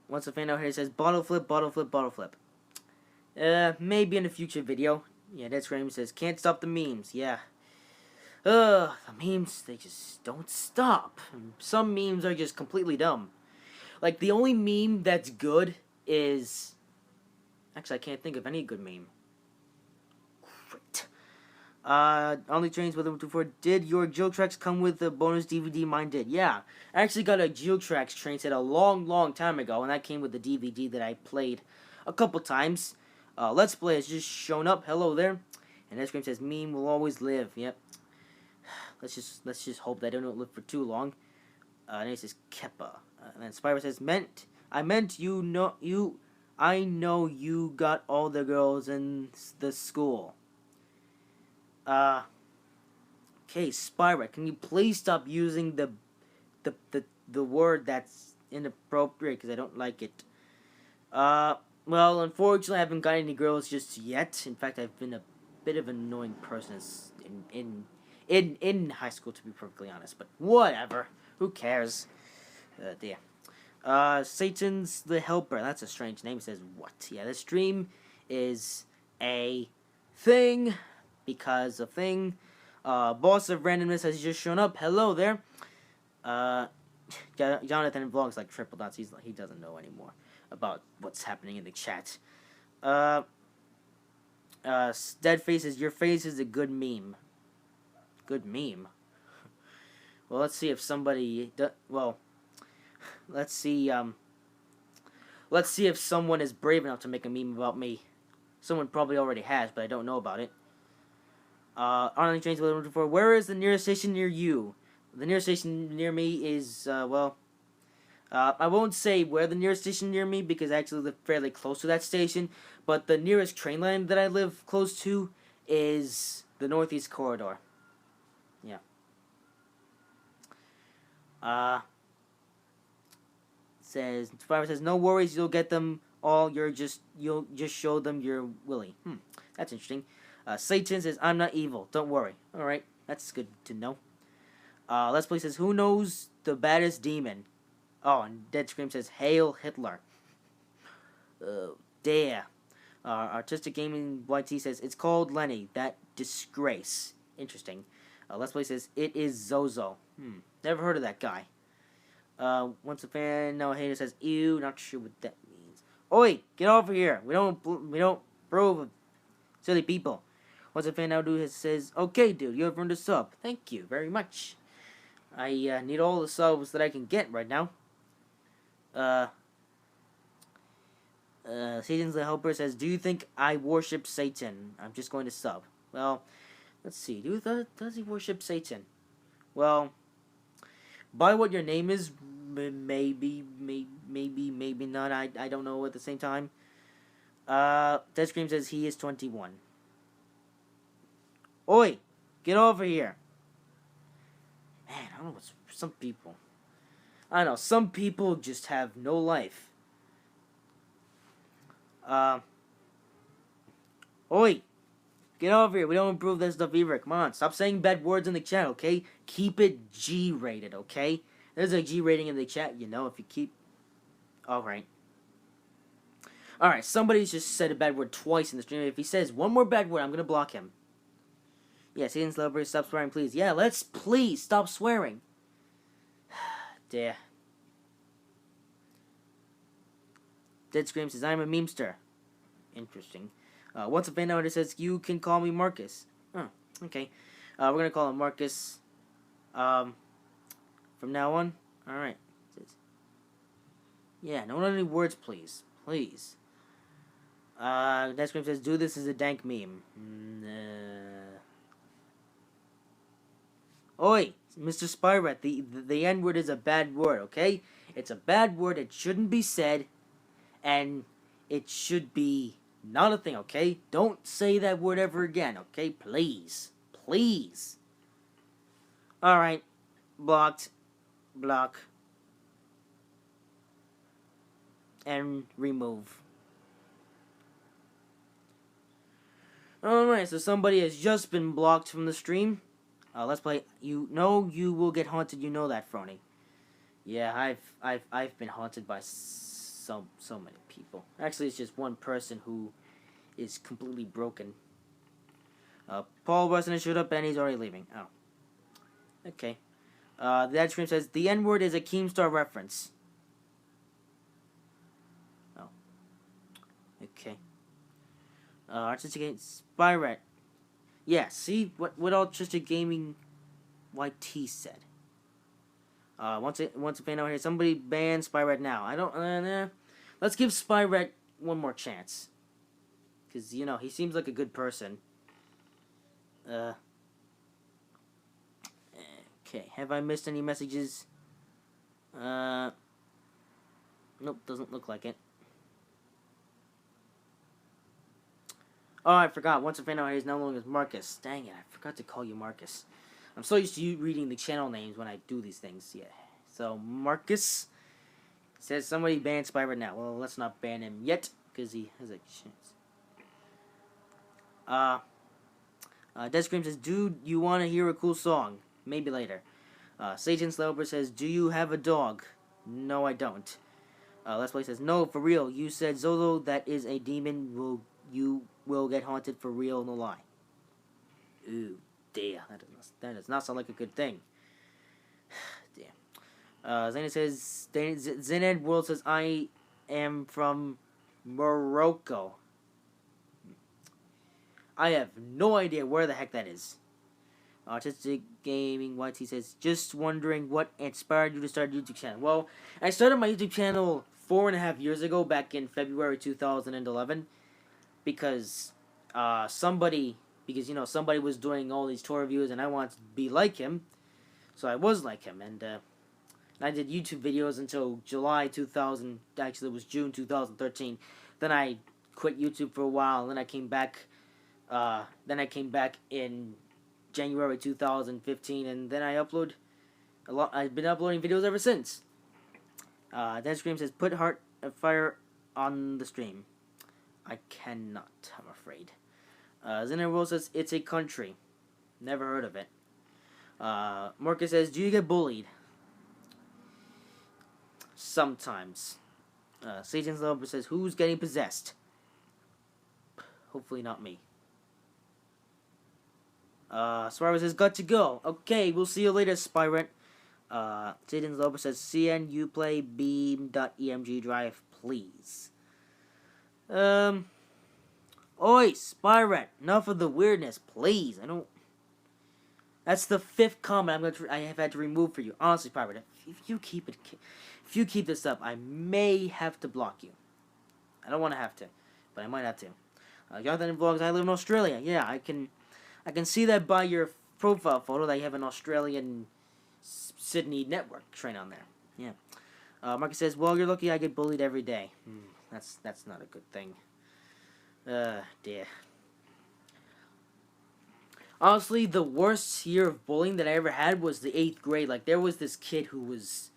Once a fan out here says, bottle flip, bottle flip, bottle flip. Maybe in a future video. Yeah, Death Scream says, can't stop the memes. Yeah. The memes, they just don't stop. Some memes are just completely dumb. Like, the only meme that's good is... Actually, I can't think of any good meme. Great. Only Trains with 124. Did your Geotrax come with the bonus DVD? Mine did. Yeah. I actually got a Geotrax train set a long time ago, and that came with the DVD that I played a couple times. Let's Play has just shown up. Hello there. And Ice Cream says, meme will always live. Yep. Let's just hope that I don't live for too long. And he says Keppa. And then Spyro says, I meant I know you got all the girls in the school. Okay, Spyro, can you please stop using the word that's inappropriate because I don't like it. Well, unfortunately, I haven't got any girls just yet. In fact, I've been a bit of an annoying person in high school, to be perfectly honest. But whatever. Who cares? Dear. Satan's the Helper. That's a strange name. Says what? Yeah, this stream is a thing because a thing. Boss of Randomness has just shown up. Hello there. Jonathan vlogs like triple dots. He doesn't know anymore about what's happening in the chat. Dead Faces, your face is a good meme. Good meme. Well, let's see if somebody. Let's see if someone is brave enough to make a meme about me. Someone probably already has, but I don't know about it. Online trains for where is the nearest station near you? The nearest station near me is I won't say where the nearest station near me because I actually live fairly close to that station, but the nearest train line that I live close to is the Northeast Corridor. Yeah. Survivor says, no worries, you'll get them all. You'll just show them you're Willie. That's interesting. Satan says, I'm not evil. Don't worry. Alright, that's good to know. Let's Play says, who knows the baddest demon? Oh, and Dead Scream says, Hail Hitler. Dare. Artistic Gaming YT says, it's called Lenny. That disgrace. Interesting. Let's Play says, it is Zozo. Never heard of that guy. Once a fan, now a hater says, ew, not sure what that means. Oi, get over here. We don't approve of silly people. Once a fan now says, okay, dude, you have earned a sub. Thank you very much. I need all the subs that I can get right now. Satan's the Helper says, do you think I worship Satan? I'm just going to sub. Well, let's see. Does he worship Satan? Well, by what your name is, maybe not. I don't know at the same time. Dead Scream says he is 21. Oi, get over here. Man, I don't know what's some people. I don't know, some people just have no life. Oi! Get over here. We don't approve this stuff either. Come on. Stop saying bad words in the chat, okay? Keep it G-rated, okay? There's a G rating in the chat, you know, if you keep... Alright. Alright, somebody's just said a bad word twice in the stream. If he says one more bad word, I'm gonna block him. Yeah, Satan's Celebrity, stop swearing, please. Yeah, let's please stop swearing. Dear. Dead Scream says, I'm a memester. Interesting. Once a fan out, it says, you can call me Marcus. Oh, okay. We're gonna call him Marcus. From now on. Alright. Yeah, no any words, please. Please. Dead Scream says, do this as a dank meme. Oi, Mr. Spyrat, the N-word is a bad word, okay? It's a bad word, it shouldn't be said, and it should be not a thing, okay? Don't say that word ever again, okay? Please. Please. Alright. Blocked. Block. And remove. Alright, so somebody has just been blocked from the stream. Let's play. You know you will get haunted. You know that, Frony. Yeah, I've been haunted by so many people. Actually, it's just one person who is completely broken. Paul Weston showed up and he's already leaving. Oh. Okay. The ad screen says the N-word is a Keemstar reference. Oh. Okay. Artistic Spyrat. Yeah, see what Artistic Gaming YT said. Once a fan out here, somebody ban Spyrat now. I don't. Let's give Spyrat one more chance. Cause you know he seems like a good person. Okay. Have I missed any messages? Nope. Doesn't look like it. Oh, I forgot. Once a fan out here is now known as Marcus. Dang it, I forgot to call you Marcus. I'm so used to you reading the channel names when I do these things. Yeah. So, Marcus says somebody ban Spyrat now. Well, let's not ban him yet, because he has a chance. Dead Scream says, dude, you want to hear a cool song? Maybe later. Satan Sloper says, do you have a dog? No, I don't. Let's Play says, no, for real. You said Zolo, that is a demon. You will get haunted for real, no lie. Ooh, dear. That does not sound like a good thing. Damn. Zaynad says, Zened World says, I am from Morocco. I have no idea where the heck that is. Artistic Gaming YT says, just wondering what inspired you to start a YouTube channel. Well, I started my YouTube channel 4.5 years ago, back in February 2011, because somebody was doing all these tour reviews, and I wanted to be like him, so I was like him, and I did YouTube videos until July 2000. Actually, it was June 2013. Then I quit YouTube for a while, and then I came back. In January 2015, and then I upload a lot. I've been uploading videos ever since. Dead Scream says, put heart and fire on the stream. I cannot, I'm afraid. Zinner Rose says, it's a country. Never heard of it. Marcus says, do you get bullied? Sometimes. Satan's Lover says, who's getting possessed? Hopefully not me. Spyrat says, got to go. Okay, we'll see you later, Spyrat. Satan's Lover says, CN, you play beam.emg drive, please. Oi, Spyrat, enough of the weirdness, please. I don't... That's the 5th comment I have had to remove for you. Honestly, Spyrat, if you keep this up, I may have to block you. I don't want to have to, but I might have to. Jonathan Vlogs, I live in Australia. Yeah, I can see that by your profile photo that you have an Australian Sydney network train on there. Yeah. Marcus says, well, you're lucky I get bullied every day. That's not a good thing. Dear. Honestly, the worst year of bullying that I ever had was the 8th grade. Like, there was this kid who was...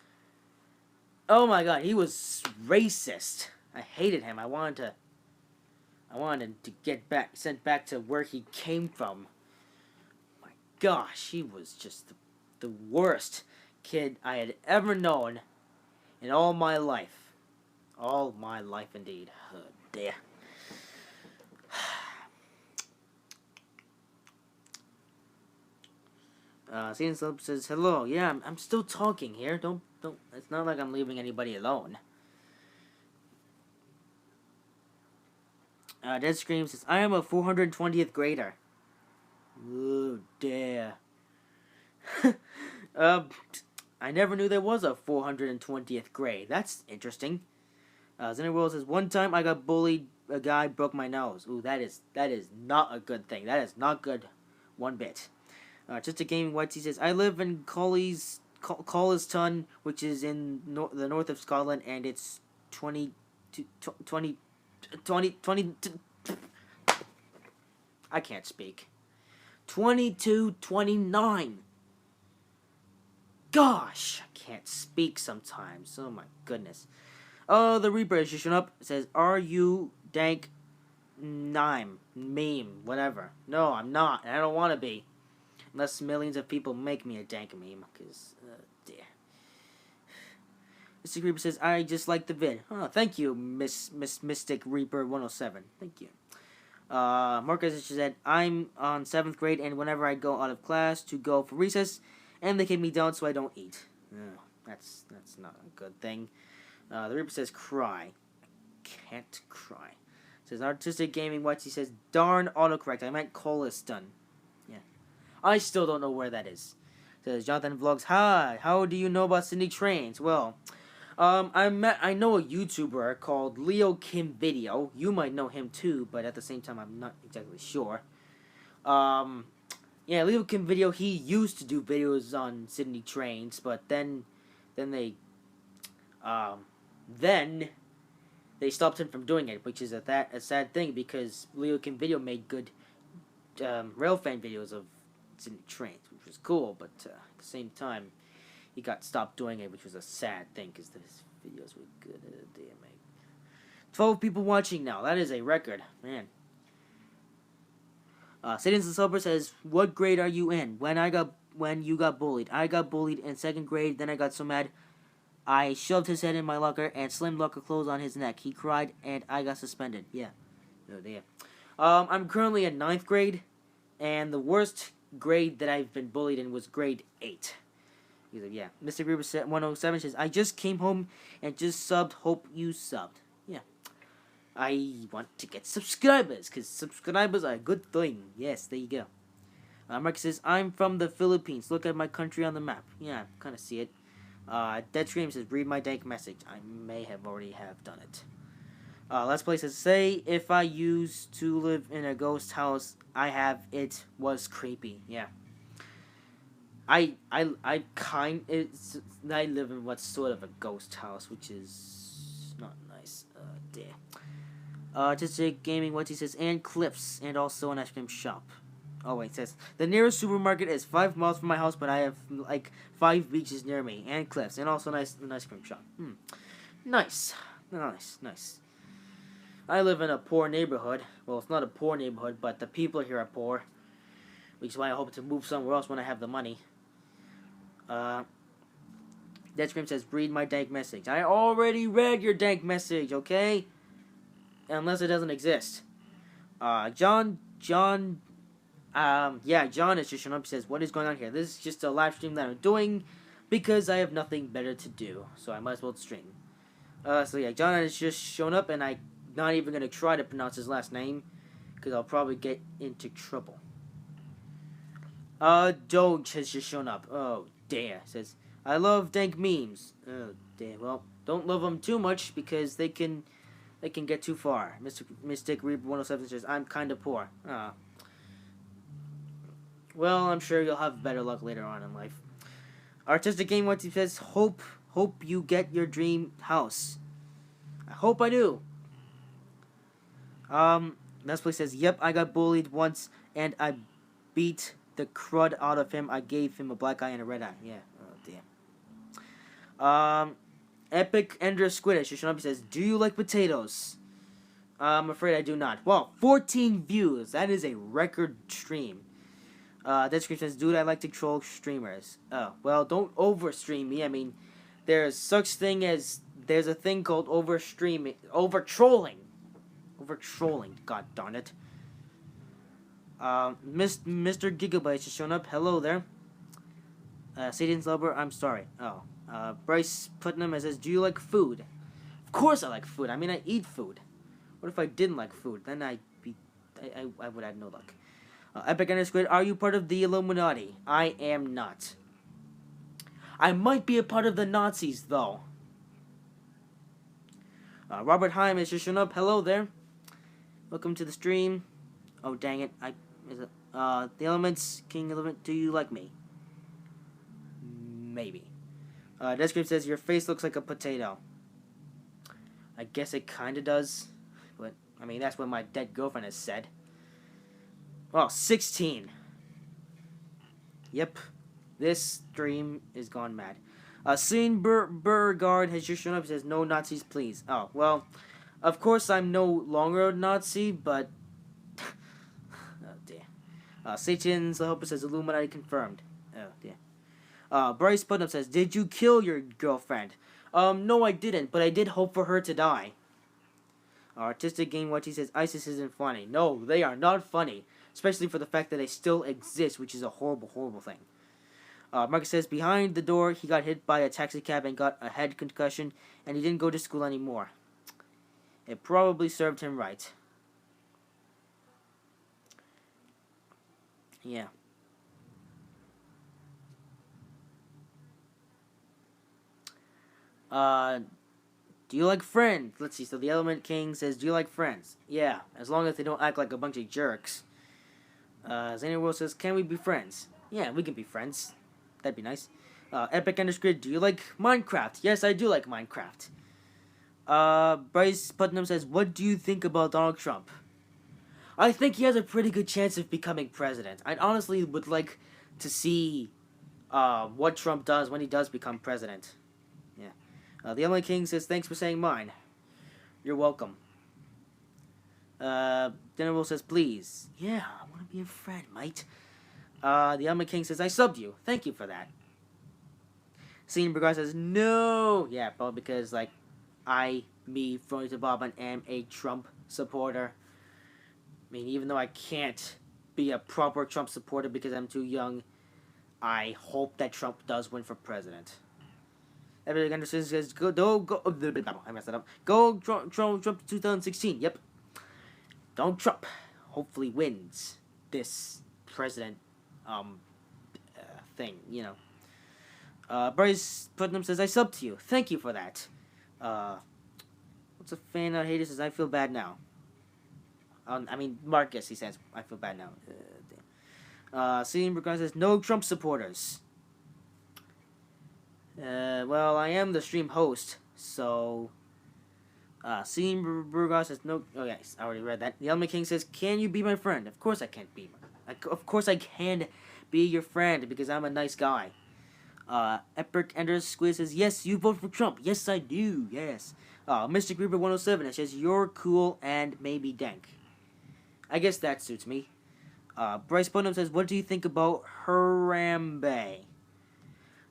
Oh my god, he was racist. I hated him. I wanted to... I wanted to get sent back to where he came from. My gosh, he was just the worst kid I had ever known in all my life. All my life, indeed. Oh, dear. Seeing Slip says, hello. Yeah, I'm still talking here. Don't. It's not like I'm leaving anybody alone. Dead Scream says, I am a 420th grader. Oh, dear. uh, I never knew there was a 420th grade. That's interesting. Zenny World says, one time I got bullied, a guy broke my nose. Ooh, that is not a good thing. That is not good one bit. Just a Gaming Whitey says, I live in Colliston, which is in the north of Scotland, and it's 20 I can't speak. 22:29. Gosh, I can't speak sometimes. Oh my goodness. Oh, the Reaper is just showing up. It says, are you dank meme, whatever. No, I'm not, and I don't want to be. Unless millions of people make me a dank meme, because, dear. Mr. Reaper says, I just like the vid. Oh, thank you, Miss Mystic Reaper 107. Thank you. Marcus said, I'm on 7th grade, and whenever I go out of class to go for recess, and they kick me down so I don't eat. Oh, that's not a good thing. The Reaper says, cry. Can't cry. Says, Artistic Gaming Watch, he says, darn autocorrect, I meant Colliston. Yeah. I still don't know where that is. Says, Jonathan Vlogs, hi, how do you know about Sydney Trains? Well, I know a YouTuber called Leo Kim Video. You might know him too, but at the same time, I'm not exactly sure. Yeah, Leo Kim Video, he used to do videos on Sydney Trains, but then they stopped him from doing it, which is a sad thing, because Leo Kim Video made good rail fan videos of Sydney Trains, which was cool, but at the same time, he got stopped doing it, which was a sad thing, because his videos were good. Damn, 12 people watching now. That is a record, man. Citizens and Silver says, what grade are you in? When you got bullied. I got bullied in 2nd grade, then I got so mad I shoved his head in my locker and slammed locker clothes on his neck. He cried, and I got suspended. Yeah. Oh, dear. I'm currently in 9th grade, and the worst grade that I've been bullied in was grade 8. He's like, yeah. Mr. Gruber 107 says, I just came home and just subbed. Hope you subbed. Yeah. I want to get subscribers, because subscribers are a good thing. Yes, there you go. Mark says, I'm from the Philippines. Look at my country on the map. Yeah, kind of see it. Dead Scream says, read my dank message. I may have already have done it. Let's Play says, say if I used to live in a ghost house, I was creepy. Yeah. I live in what's sort of a ghost house, which is not nice. Dear. Just a Gaming, what he says, and cliffs, and also an ice cream shop. Oh wait, it says, the nearest supermarket is 5 miles from my house, but I have, like, 5 beaches near me, and cliffs, and also an ice cream shop. Nice. Nice. I live in a poor neighborhood. Well, it's not a poor neighborhood, but the people here are poor, which is why I hope to move somewhere else when I have the money. Dead Scream says, read my dank message. I already read your dank message, okay? Unless it doesn't exist. John is just showing up. He says, what is going on here? This is just a live stream that I'm doing because I have nothing better to do, so I might as well stream. So yeah, John has just shown up, and I'm not even going to try to pronounce his last name, because I'll probably get into trouble. Doge has just shown up. Oh, dear. Says, I love dank memes. Oh, dear. Well, don't love them too much, because they can get too far. Mystic Reaper 107 says, I'm kind of poor. Well, I'm sure you'll have better luck later on in life. Artistic Game What he says, hope you get your dream house. I hope I do. Let's Play says, yep, I got bullied once, and I beat the crud out of him. I gave him a black eye and a red eye. Yeah. Oh, damn. Epic Ender Squiddish, he says, do you like potatoes? I'm afraid I do not. Well, 14 views. That is a record stream. That screen says, dude, I like to troll streamers. Oh, well, don't overstream me. I mean, there's a thing called overstreaming, over-trolling. Over-trolling, god darn it. Mr. Gigabytes has shown up. Hello there. Satan's Lover, I'm sorry. Oh, Bryce Putnam says, do you like food? Of course I like food. I mean, I eat food. What if I didn't like food? Then I would have no luck. Epic Undersquid, are you part of the Illuminati? I am not. I might be a part of the Nazis, though. Robert Heim has just shown up. Hello there. Welcome to the stream. Oh, dang it. The Elements, King Element, do you like me? Maybe. Descript says, your face looks like a potato. I guess it kinda does. But, I mean, that's what my dead girlfriend has said. Oh, 16. Yep. This stream is gone mad. Celine Burgard has just shown up and says, no Nazis, please. Oh, well, of course I'm no longer a Nazi, but... oh, dear. Satan's Hope says, Illuminati confirmed. Oh, dear. Bryce Putnam says, did you kill your girlfriend? No, I didn't, but I did hope for her to die. Artistic Game Watch, he says, ISIS isn't funny. No, they are not funny. Especially for the fact that they still exist, which is a horrible, horrible thing. Marcus says, behind the door, he got hit by a taxi cab and got a head concussion, and he didn't go to school anymore. It probably served him right. Yeah. Do you like Friends? Let's see, so the Element King says, do you like Friends? Yeah, as long as they don't act like a bunch of jerks. Xander World says, can we be friends? Yeah, we can be friends. That'd be nice. Epic Underscrid, do you like Minecraft? Yes, I do like Minecraft. Bryce Putnam says, what do you think about Donald Trump? I think he has a pretty good chance of becoming president. I honestly would like to see what Trump does when he does become president. Yeah. The Emily King says, thanks for saying mine. You're welcome. Dinnerable says, please. Yeah, I want to be a friend, mate. The Emily King says, I subbed you. Thank you for that. Scene Burgard says, no. Yeah, probably because, like, me, Frozen Bobbin, am a Trump supporter. I mean, even though I can't be a proper Trump supporter because I'm too young, I hope that Trump does win for president. Everybody understands says, I messed that up. Go Trump 2016. Yep. Donald Trump hopefully wins this president thing, you know. Bryce Putnam says, I sub to you. Thank you for that. What's a fan out hater says, I feel bad now. I mean, Marcus, he says, I feel bad now. Celine Burgard says, no Trump supporters. Well, I am the stream host, so... Celine Burgard says, no... Oh, yes, I already read that. The Element King says, can you be my friend? Of course I can't be. Of course I can be your friend, because I'm a nice guy. Epic Enders Squid says, yes, you vote for Trump. Yes, I do, yes. Mystic Reaper 107, it says, you're cool and maybe dank. I guess that suits me. Bryce Putnam says, what do you think about Harambe?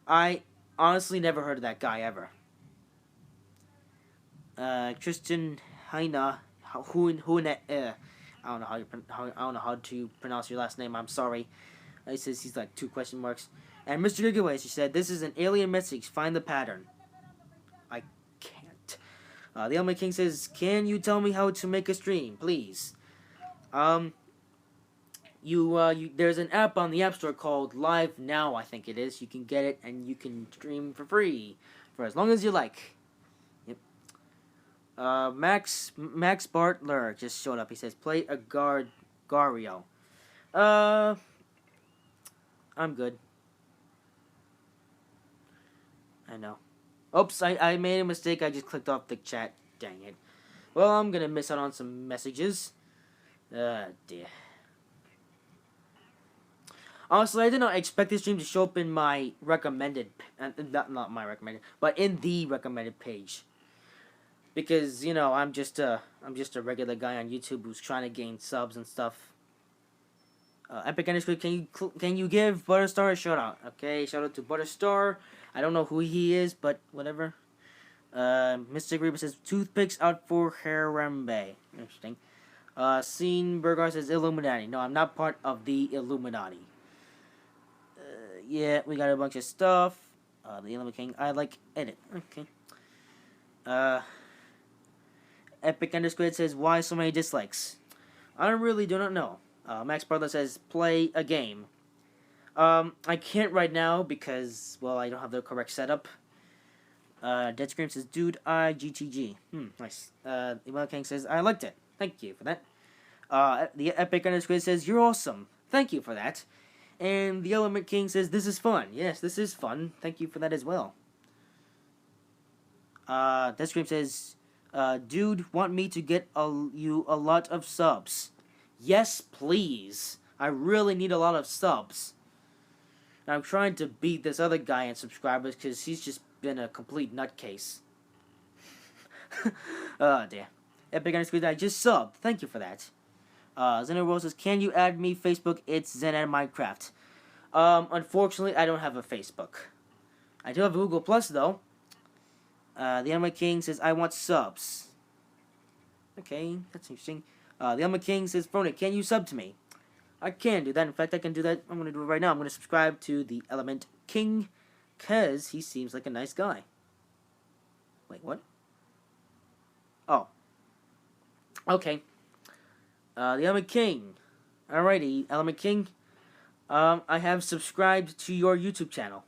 I honestly never heard of that guy ever. Tristan Heina, I don't know how to pronounce your last name. I'm sorry. He says he's like 2 question marks. And Mr. Gigaways, he said, this is an alien message. Find the pattern. I can't. The Element King says, can you tell me how to make a stream, please? There's an app on the App Store called Live Now, I think it is. You can get it, and you can stream for free for as long as you like. Yep. Max Bartler just showed up. He says, play a Gario. I'm good. I know. Oops, I made a mistake. I just clicked off the chat. Dang it. Well, I'm gonna miss out on some messages. Dear. Honestly, I did not expect this stream to show up in my recommended, not my recommended, but in the recommended page. because you know I'm just a regular guy on YouTube who's trying to gain subs and stuff. Epic Underscore, can you give Butterstar a shout out? Okay, shout out to Butterstar. I don't know who he is, but whatever. Mr. Griever says toothpicks out for Harambe. Interesting. Scene Burgar says Illuminati. No, I'm not part of the Illuminati. Yeah, we got a bunch of stuff. The Illuminati King. I like edit. Okay. Uh, Epic Underscore says why so many dislikes. I really do not know. Max Barlow says play a game. I can't right now because well I don't have the correct setup. Dead Scream says dude GTG. Nice. Email King says I liked it. Thank you for that. The Epic Underscore says you're awesome. Thank you for that. And the Element King says this is fun. Yes, this is fun. Thank you for that as well. Dead Scream says dude want me to get you a lot of subs. Yes, please. I really need a lot of subs. I'm trying to beat this other guy in subscribers because he's just been a complete nutcase. Oh, dear. Epic Underscore, I just subbed. Thank you for that. Xena Rose says, can you add me Facebook? It's Zen and Minecraft. Unfortunately, I don't have a Facebook. I do have a Google Plus, though. The Emma King says, I want subs. Okay, that's interesting. The Elma King says, Frona, can you sub to me? I can do that. In fact, I can do that. I'm going to do it right now. I'm going to subscribe to the Element King because he seems like a nice guy. Wait, what? Oh. Okay. The Element King. Alrighty, Element King. I have subscribed to your YouTube channel.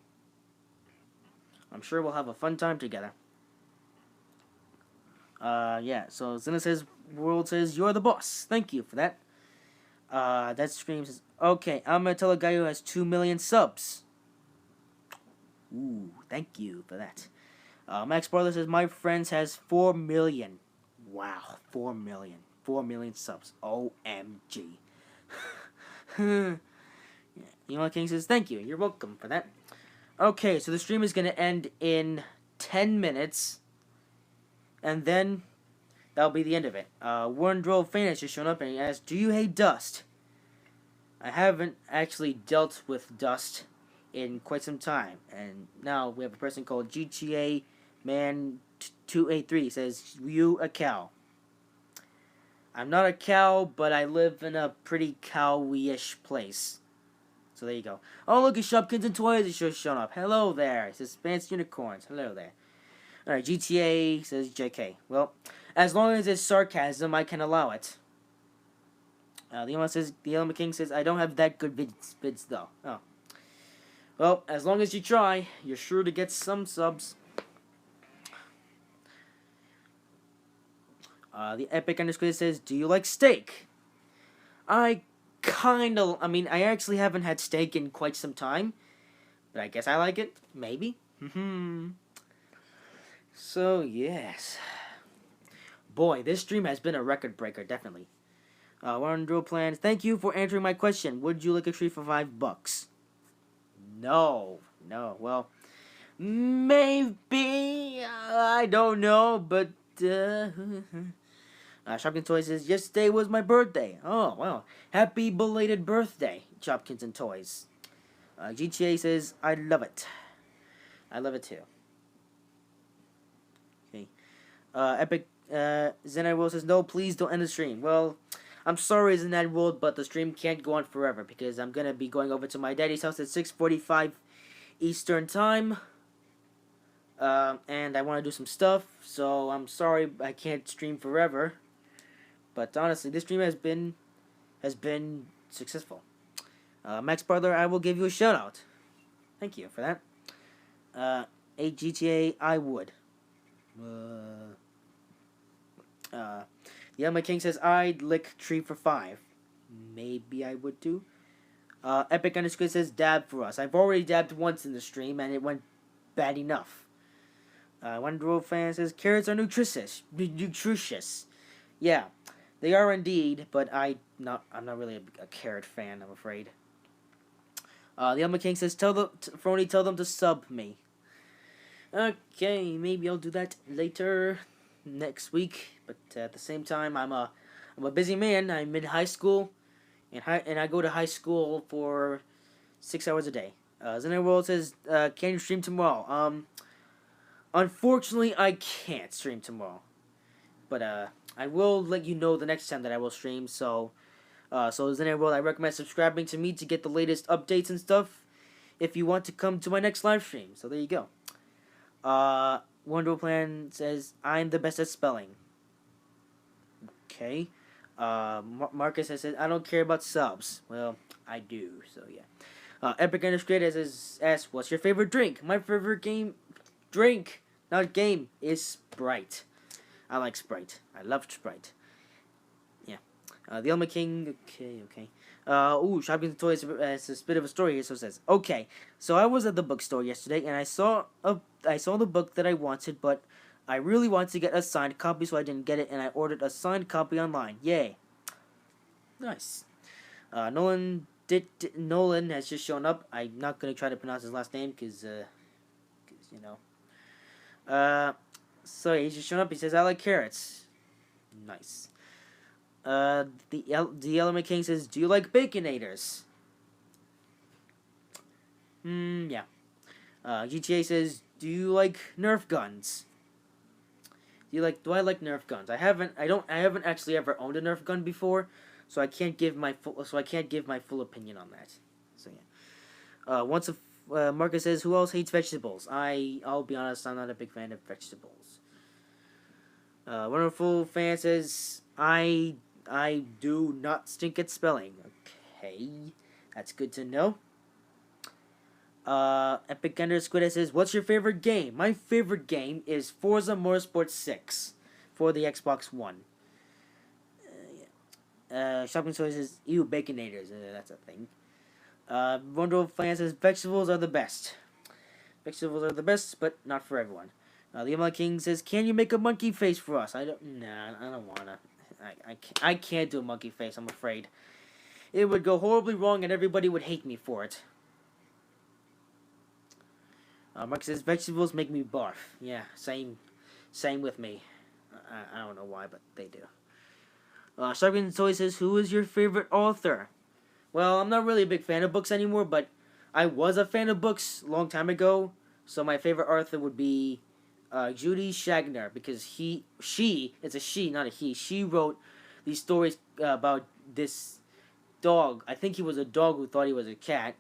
I'm sure we'll have a fun time together. Yeah, so Zena says, World says, you're the boss. Thank you for that. That stream says, okay, I'm gonna tell a guy who has 2 million subs. Ooh, thank you for that. Max Barlow says, my friends has 4 million. Wow, 4 million. 4 million subs. OMG. Yeah. King says, thank you. You're welcome for that. Okay, so the stream is gonna end in 10 minutes. And then that'll be the end of it. Warren Drove Fan has just shown up and he asks, do you hate Dust? I haven't actually dealt with Dust in quite some time. And now we have a person called GTA Man 283 says, you a cow? I'm not a cow, but I live in a pretty cowy-ish place. So there you go. Oh, look at Shopkins and Toys has just shown up. Hello there. It says Spance Unicorns. Hello there. Alright, GTA says JK. Well, as long as it's sarcasm, I can allow it. The Element King says, I don't have that good vids though. Oh. Well, as long as you try, you're sure to get some subs. The Epic Underscore says, do you like steak? I actually haven't had steak in quite some time. But I guess I like it. Maybe. So, yes. Boy, this stream has been a record breaker, definitely. Warren Drill Plans, thank you for answering my question. Would you like a tree for $5? No. Well, maybe. I don't know, but, Shopkins Toys says, yesterday was my birthday. Oh, wow. Happy belated birthday, Shopkins and Toys. GTA says, I love it. I love it too. Okay. Epic Zenad World says, no, please don't end the stream. Well, I'm sorry, Zenad World, but the stream can't go on forever because I'm going to be going over to my daddy's house at 6:45 Eastern Time. And I want to do some stuff, so I'm sorry I can't stream forever. But honestly, this stream has been successful. Max Bartler, I will give you a shout out. Thank you for that. 8 GTA, I would. Yeah, my king says I'd lick tree for $5. Maybe I would too. Epic Underscore says dab for us. I've already dabbed once in the stream and it went bad enough. One Drove Fan says carrots are nutritious. Yeah, they are indeed, but I'm not really a carrot fan, I'm afraid. The Elma King says Frony, tell them to sub me. Okay, maybe I'll do that later. next week. But at the same time, I'm a busy man. I'm in high school, and I go to high school for 6 hours a day. Zenny World says, "Can you stream tomorrow?" Unfortunately, I can't stream tomorrow, but I will let you know the next time that I will stream. So Zenny World, I recommend subscribing to me to get the latest updates and stuff. If you want to come to my next live stream, so there you go. Wonderplan says, "I'm the best at spelling." Okay. Marcus has said, "I don't care about subs." Well, I do, so yeah. Epic Underscrate has asked, "What's your favorite drink?" My favorite drink, not game, is Sprite. I like Sprite. I love Sprite. Yeah. The Elma King, okay. Shopping Toys has a bit of a story here, so it says, "Okay, so I was at the bookstore yesterday, and I saw the book that I wanted, but I really wanted to get a signed copy, so I didn't get it, and I ordered a signed copy online. Yay. Nice. Nolan has just shown up. I'm not going to try to pronounce his last name, because, you know. So he's just shown up. He says, "I like carrots." Nice. The Element King says, "Do you like Baconators?" Yeah. GTA says, "Do you like Nerf guns?" Do I like Nerf guns? I haven't actually ever owned a Nerf gun before, so I can't give my full opinion on that. So yeah. Marcus says, "Who else hates vegetables?" I'll be honest, I'm not a big fan of vegetables. Wonderful fan says, I do not stink at spelling." Okay, that's good to know. Epic Ender Squid says, "What's your favorite game?" My favorite game is Forza Motorsport 6 for the Xbox One. Shopping Toy says, "Ew, Baconators." That's a thing. Wonderful fan says, "Vegetables are the best." Vegetables are the best, but not for everyone. The ML King says, "Can you make a monkey face for us?" I don't wanna. I can't do a monkey face, I'm afraid. It would go horribly wrong and everybody would hate me for it. Mark says, "Vegetables make me barf." Yeah, same with me. I don't know why, but they do. Sharpkin Toy says, "Who is your favorite author?" Well, I'm not really a big fan of books anymore, but I was a fan of books a long time ago. So my favorite author would be Judy Shagner, because it's a she, not a he. She wrote these stories about this dog. I think he was a dog who thought he was a cat,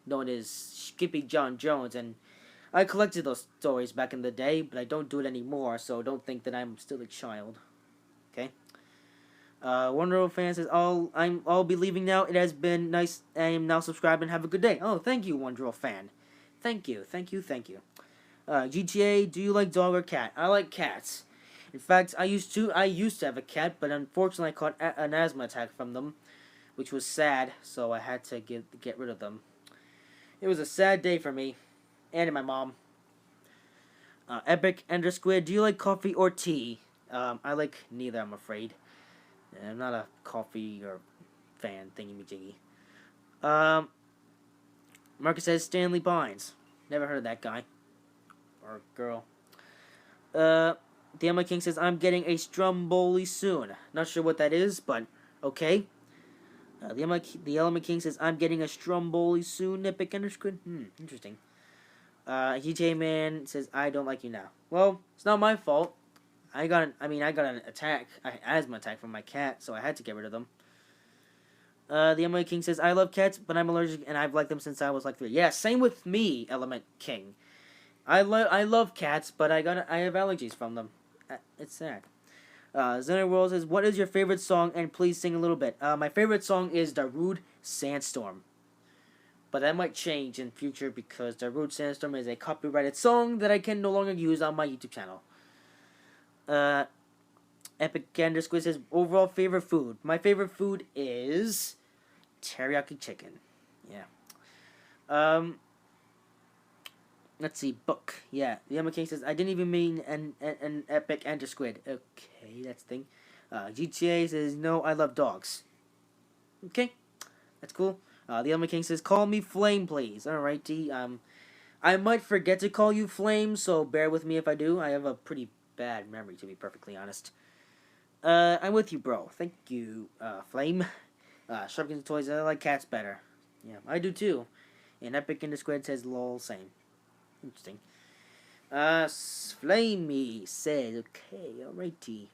known as Skippy John Jones, and I collected those stories back in the day, but I don't do it anymore, so don't think that I'm still a child. Okay. Wonderful fan says, I'll be leaving now. It has been nice. I am now subscribed and have a good day." Oh, thank you, Wonderful fan. Thank you. GTA, "Do you like dog or cat?" I like cats. In fact, I used to have a cat, but unfortunately I caught an asthma attack from them, which was sad, so I had to get rid of them. It was a sad day for me and my mom. Epic Ender Squid, "Do you like coffee or tea?" I like neither, I'm afraid. I'm not a coffee or fan thingy-majiggy. Marcus says, "Stanley Pines." Never heard of that guy. Or girl. The Emma King says, "I'm getting a Stromboli soon." Not sure what that is, but okay. The Element King says, "I'm getting a Stromboli soon." Epic Undersquid. Interesting. GTA Man says, "I don't like you now." Well, it's not my fault. I got an asthma attack from my cat, so I had to get rid of them. The Element King says, "I love cats, but I'm allergic, and I've liked them since I was like 3. Yeah, same with me, Element King. I love cats, but I have allergies from them. It's sad. Zener World says, "What is your favorite song, and please sing a little bit?" My favorite song is Darude Sandstorm. But that might change in future because Darude Sandstorm is a copyrighted song that I can no longer use on my YouTube channel. Epic Gander Squid says, "Overall favorite food." My favorite food is teriyaki chicken. Yeah. Let's see. Book. Yeah. The Emma King says, "I didn't even mean an Epic Ender Squid." Okay, that's the thing. GTA says, "No, I love dogs." Okay, that's cool. The Emma King says, "Call me Flame, please." Alright, D. I might forget to call you Flame, so bear with me if I do. I have a pretty bad memory, to be perfectly honest. I'm with you, bro. Thank you, Flame. Sharpkins Toys, I like cats better. Yeah, I do too. And Epic in the Squid says lol, same. Interesting. Flamey says, okay, alrighty.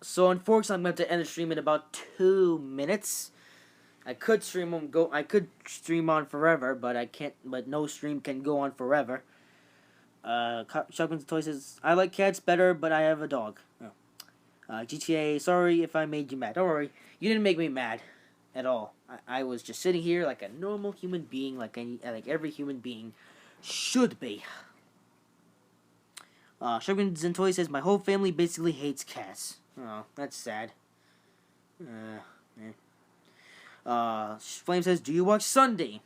So unfortunately, I'm going to end the stream in about 2 minutes. I could stream on forever, but I can't. But no stream can go on forever. Shotguns Toy says, I like cats better, but I have a dog. Oh. GTA, sorry if I made you mad. Don't worry, you didn't make me mad at all. I was just sitting here like a normal human being, like every human being should be. Shotguns and Toy says, my whole family basically hates cats. Oh, that's sad. Flame says, do you watch Sunday?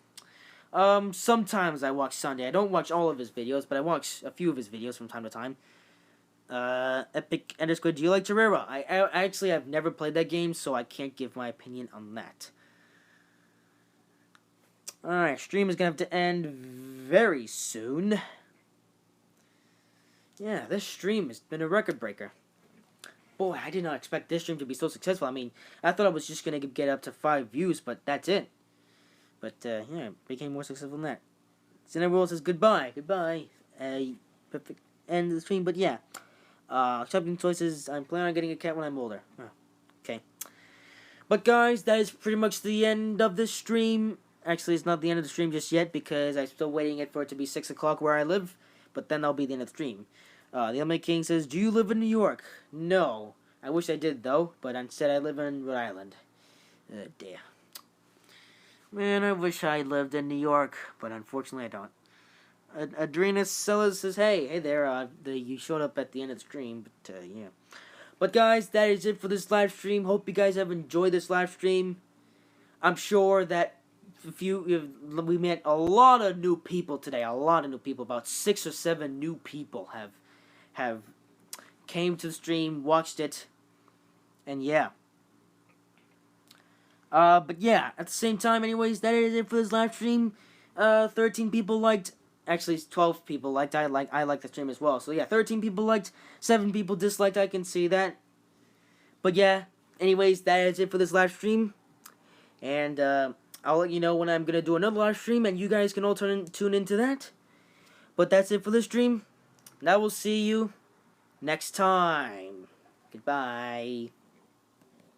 Sometimes I watch Sunday. I don't watch all of his videos, but I watch a few of his videos from time to time. Epic Underscore, do you like Terraria? I've never played that game, so I can't give my opinion on that. Alright, stream is gonna have to end very soon. Yeah, this stream has been a record breaker. Boy, I did not expect this stream to be so successful. I mean, I thought I was just gonna get up to 5 views, but that's it. But, yeah, it became more successful than that. Cineworld says goodbye. Goodbye. Perfect end of the stream, but yeah. Shopping choices, I'm planning on getting a cat when I'm older. Okay. But, guys, that is pretty much the end of the stream. Actually, it's not the end of the stream just yet, because I'm still waiting for it to be 6 o'clock where I live. But then that'll be the end of the stream. The Elmate King says, do you live in New York? No. I wish I did, though. But instead, I live in Rhode Island. Dear. Man, I wish I lived in New York, but unfortunately I don't. Adrenus Sellers says, hey there, you showed up at the end of the stream, but, yeah. But, guys, that is it for this live stream. Hope you guys have enjoyed this live stream. I'm sure that we met a lot of new people today, about 6 or 7 new people have came to the stream, watched it, and yeah. But yeah, at the same time, anyways, that is it for this live stream. 13 people liked, actually 12 people liked, I like the stream as well. So yeah, 13 people liked, 7 people disliked, I can see that. But yeah, anyways, that is it for this live stream. And, I'll let you know when I'm gonna do another live stream, and you guys can all tune into that. But that's it for this stream, and I will see you next time. Goodbye.